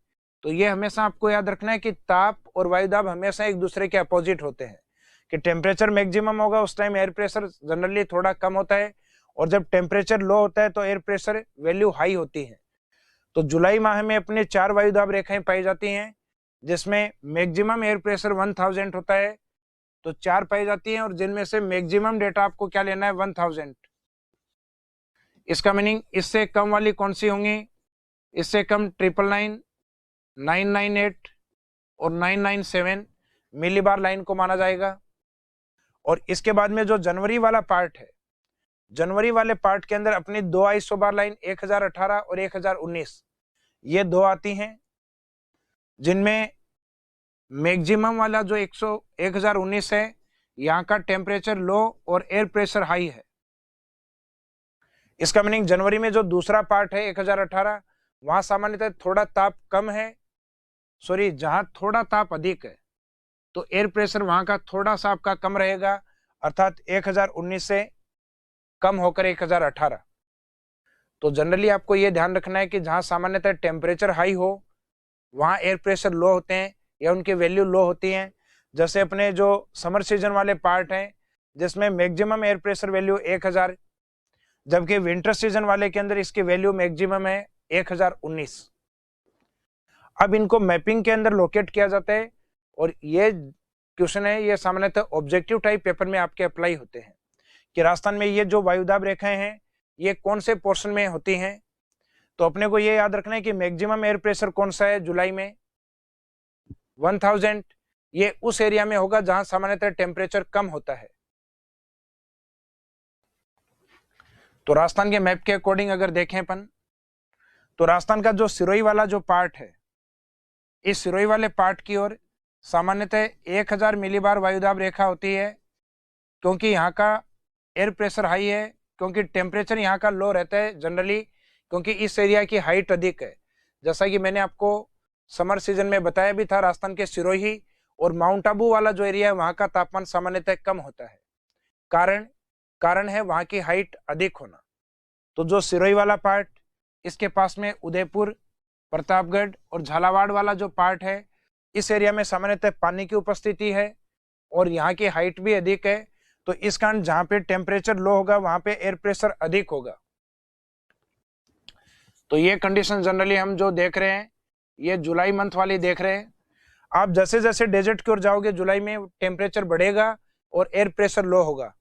तो ये हमेशा आपको याद रखना है कि ताप और वायुदाब हमेशा एक दूसरे के अपोजिट होते हैं, कि टेम्परेचर मैक्सिमम होगा उस टाइम एयर प्रेशर जनरली थोड़ा कम होता है, और जब टेम्परेचर लो होता है तो एयर प्रेशर वैल्यू हाई होती है। तो जुलाई माह में अपने 4 वायुदाब रेखाएं पाई जाती हैं, जिसमें मैक्सिमम एयर प्रेशर 1000 होता है, तो 4 पाई जाती हैं, और जिनमें से मैक्सिमम डेटा आपको क्या लेना है 1000। इसका मीनिंग इससे कम वाली कौन सी होंगी? इससे कम 999, 998 और 997 मिलीबार लाइन को माना जाएगा। और इसके बाद में जो जनवरी वाला पार्ट है, जनवरी वाले पार्ट के अंदर अपनी 2 आइसोबार लाइन 1018 और 1019 ये 2 आती हैं, जिनमें मैक्सिमम वाला जो 1019 है, यहाँ का टेम्परेचर लो और एयर प्रेशर हाई है। इसका मीनिंग जनवरी में जो दूसरा पार्ट है 1018, वहां सामान्यतः थोड़ा ताप कम है, सॉरी जहां थोड़ा ताप अधिक है तो एयर प्रेशर वहां का थोड़ा सा आपका कम रहेगा, अर्थात 1019 से कम होकर 1018। तो जनरली आपको यह ध्यान रखना है कि जहां सामान्यतः टेम्परेचर हाई हो वहां एयर प्रेशर लो होते हैं या उनकी वैल्यू लो होती हैं। जैसे अपने जो समर सीजन वाले पार्ट हैं, जिसमें मैक्सिमम एयर प्रेशर वैल्यू 1000, जबकि विंटर सीजन वाले के अंदर इसकी वैल्यू मैक्सिमम है 1019। अब इनको मैपिंग के अंदर लोकेट किया जाता है, और ये क्वेश्चन है ये सामान्यतः ऑब्जेक्टिव टाइप पेपर में आपके अप्लाई होते हैं कि राजस्थान में ये जो वायुदाब रेखाएं हैं ये कौन से पोर्शन में होती हैं। तो अपने को ये याद रखना है कि मैक्सिमम एयर प्रेशर कौन सा है जुलाई में 1000, ये उस एरिया में होगा जहां सामान्यतः टेम्परेचर कम होता है। तो राजस्थान के मैप के अकॉर्डिंग अगर देखें अपन, तो राजस्थान का जो सिरोही वाला जो पार्ट है, इस सिरोही वाले पार्ट की ओर सामान्यतः 1000 मिलीबार वायुदाब रेखा होती है, क्योंकि यहाँ का एयर प्रेशर हाई है, क्योंकि टेम्परेचर यहाँ का लो रहता है जनरली, क्योंकि इस एरिया की हाइट अधिक है। जैसा कि मैंने आपको समर सीजन में बताया भी था, राजस्थान के सिरोही और माउंट आबू वाला जो एरिया है वहाँ का तापमान सामान्यतः कम होता है, कारण है वहाँ की हाइट अधिक होना। तो जो सिरोही वाला पार्ट, इसके पास में उदयपुर, प्रतापगढ़ और झालावाड़ वाला जो पार्ट है, इस एरिया में सामान्यतः पानी की उपस्थिति है और यहाँ की हाइट भी अधिक है। तो इस कारण जहां पे टेम्परेचर लो होगा वहां पे एयर प्रेशर अधिक होगा। तो ये कंडीशन जनरली हम जो देख रहे हैं ये जुलाई मंथ वाली देख रहे हैं। आप जैसे जैसे डेजर्ट की ओर जाओगे जुलाई में टेम्परेचर बढ़ेगा और एयर प्रेशर लो होगा।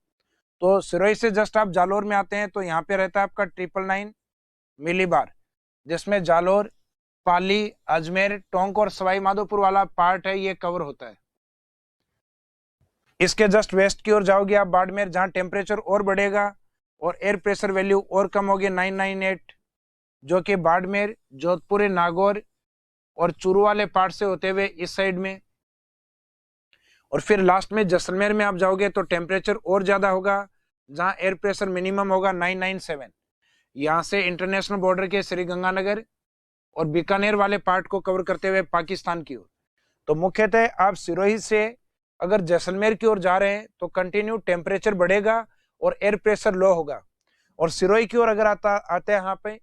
तो सिरोही से जस्ट आप जालोर में आते हैं तो यहाँ पे रहता है आपका 999 मिलीबार, जिसमें जालोर, पाली, अजमेर, टोंक और सवाई माधोपुर वाला पार्ट है ये कवर होता है। इसके जस्ट वेस्ट की ओर जाओगे आप बाड़मेर, जहां टेम्परेचर और बढ़ेगा और एयर प्रेशर वैल्यू और कम होगी 998, जो कि बाड़मेर, जोधपुर, नागौर और चूरू वाले पार्ट से होते हुए इस साइड में। और फिर लास्ट में जैसलमेर में आप जाओगे तो टेम्परेचर और ज्यादा होगा, जहां एयर प्रेशर मिनिमम होगा 997। यहाँ से इंटरनेशनल बॉर्डर के श्रीगंगानगर और बीकानेर वाले पार्ट को कवर करते हुए पाकिस्तान की ओर। तो मुख्यतः आप सिरोही से अगर जैसलमेर की ओर जा रहे हैं तो कंटिन्यू टेम्परेचर बढ़ेगा और एयर प्रेशर लो होगा। और सिरोही की ओर अगर आते हैं यहाँ पे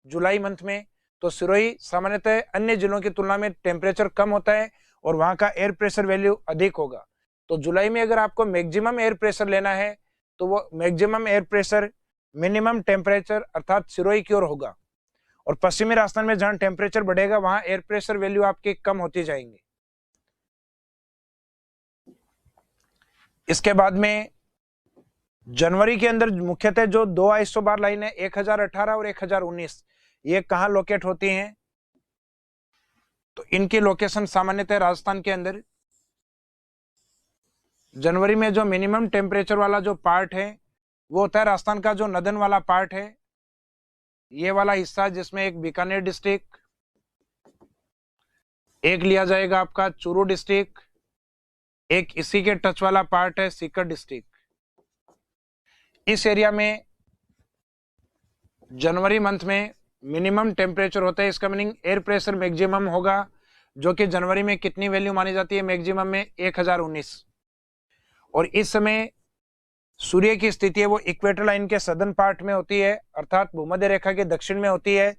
जुलाई मंथ में, तो सिरोही सामान्यतः अन्य जिलों की तुलना में टेम्परेचर कम होता है और वहाँ का एयर प्रेशर वैल्यू अधिक होगा। तो जुलाई में अगर आपको मैक्सिमम एयर प्रेशर लेना है तो वो maximum air pressure minimum temperature अर्थात सिरोही की ओर होगा। और पश्चिमी राजस्थान में जहां टेम्परेचर बढ़ेगा वहां एयर प्रेशर वैल्यू आपकी कम होती जाएंगी। इसके बाद में जनवरी के अंदर मुख्यतः जो 2 आइसोबार लाइन है 1018 और 1019, ये कहां लोकेट होती हैं? तो इनकी लोकेशन सामान्यतः राजस्थान के अंदर जनवरी में जो मिनिमम टेम्परेचर वाला जो पार्ट है वो होता है राजस्थान का जो नदन वाला पार्ट है, ये वाला हिस्सा, जिसमें एक बीकानेर डिस्ट्रिक्ट, एक लिया जाएगा आपका चूरू डिस्ट्रिक्ट, एक इसी के टच वाला पार्ट है सीकर डिस्ट्रिक्ट। इस एरिया में जनवरी मंथ में मिनिमम टेम्परेचर होता है, इसका मीनिंग एयर प्रेशर मैक्सिमम होगा, जो कि जनवरी में कितनी वैल्यू मानी जाती है, मैक्सिमम में 1019। और इस समय सूर्य की स्थिति है वो इक्वेटर लाइन के सदर्न पार्ट में होती है, अर्थात भूमध्य रेखा के दक्षिण में होती है,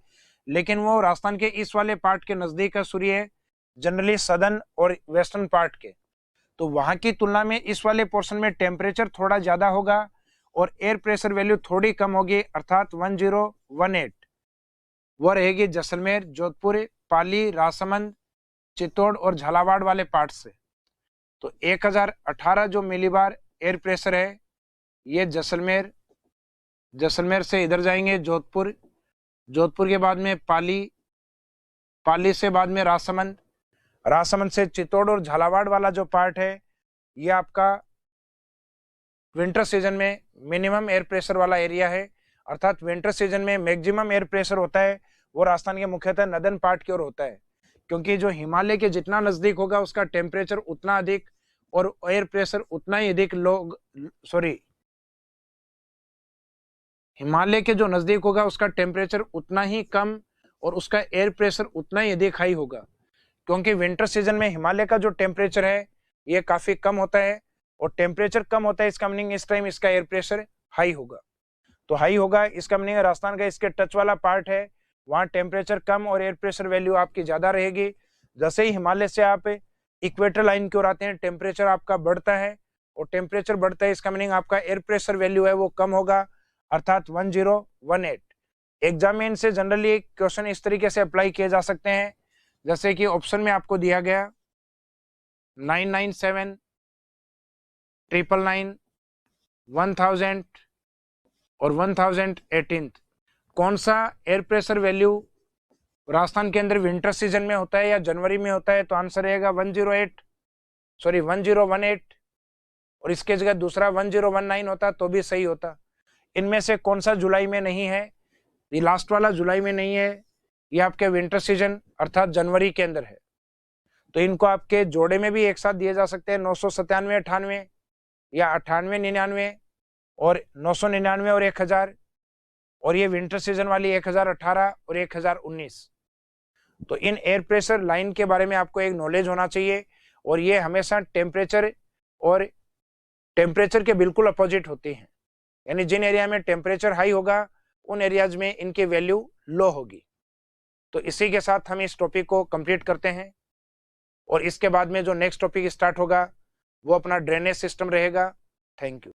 लेकिन वो राजस्थान के इस वाले पार्ट के नजदीक है सूर्य, जनरली सदर्न और वेस्टर्न पार्ट के। तो वहां की तुलना में इस वाले पोर्शन में टेम्परेचर थोड़ा ज्यादा होगा और एयर प्रेशर वैल्यू थोड़ी कम होगी, अर्थात 1018। वो रहेगी जैसलमेर, जोधपुर, पाली, राजसमंद, चित्तौड़ और झालावाड़ वाले पार्ट से। तो 1018 जो मिलीबार एयर प्रेशर है ये जैसलमेर से इधर जाएंगे जोधपुर, जोधपुर के बाद में पाली, पाली से बाद में राजसमंद, राजसमंद से चित्तौड़ और झालावाड़ वाला जो पार्ट है ये आपका विंटर सीजन में मिनिमम एयर प्रेशर वाला एरिया है, अर्थात विंटर सीजन में मैक्सिमम एयर प्रेशर होता है वो राजस्थान के मुख्यतः नदन पार्ट की ओर होता है, क्योंकि जो हिमालय के जितना नजदीक होगा उसका टेम्परेचर उतना अधिक और एयर प्रेशर उतना ही अधिक हिमालय के जो नजदीक होगा उसका टेम्परेचर उतना ही कम और उसका एयर प्रेशर उतना ही अधिक हाई होगा, क्योंकि विंटर सीजन में हिमालय का जो टेम्परेचर है ये काफी कम होता है और टेम्परेचर कम होता है इसका मीनिंग इस टाइम इसका एयर प्रेशर हाई होगा। तो हाई होगा इसका मीनिंग राजस्थान का इसके टच वाला पार्ट है वहां टेम्परेचर कम और एयर प्रेशर वैल्यू आपकी ज्यादा रहेगी। जैसे ही हिमालय से आप इक्वेटर लाइन की ओर आते हैं टेम्परेचर आपका बढ़ता है और टेम्परेचर बढ़ता है इसका मीनिंग आपका एयर प्रेशर वैल्यू है वो कम होगा, अर्थात 1018। एग्जाम में इनसे जनरली क्वेश्चन इस तरीके से अप्लाई किए जा सकते हैं, जैसे कि ऑप्शन में आपको दिया गया 997, 999, 1000 और 1018 कौन सा एयर प्रेशर वैल्यू राजस्थान के अंदर विंटर सीजन में होता है या जनवरी में होता है, तो आंसर रहेगा 1018 और इसके जगह दूसरा 1019 होता तो भी सही होता। इनमें से कौन सा जुलाई में नहीं है, ये लास्ट वाला जुलाई में नहीं है, ये आपके विंटर सीजन अर्थात जनवरी के अंदर है। तो इनको आपके जोड़े में भी एक साथ दिए जा सकते हैं 997, 98 या 98, 99 और 999 और 1000, और ये विंटर सीजन वाली 1018 और 1019। तो इन एयर प्रेशर लाइन के बारे में आपको एक नॉलेज होना चाहिए और ये हमेशा टेम्परेचर और टेम्परेचर के बिल्कुल अपोजिट होती हैं, यानी जिन एरिया में टेम्परेचर हाई होगा उन एरियाज में इनकी वैल्यू लो होगी। तो इसी के साथ हम इस टॉपिक को कंप्लीट करते हैं और इसके बाद में जो नेक्स्ट टॉपिक स्टार्ट होगा वो अपना ड्रेनेज सिस्टम रहेगा। Thank you.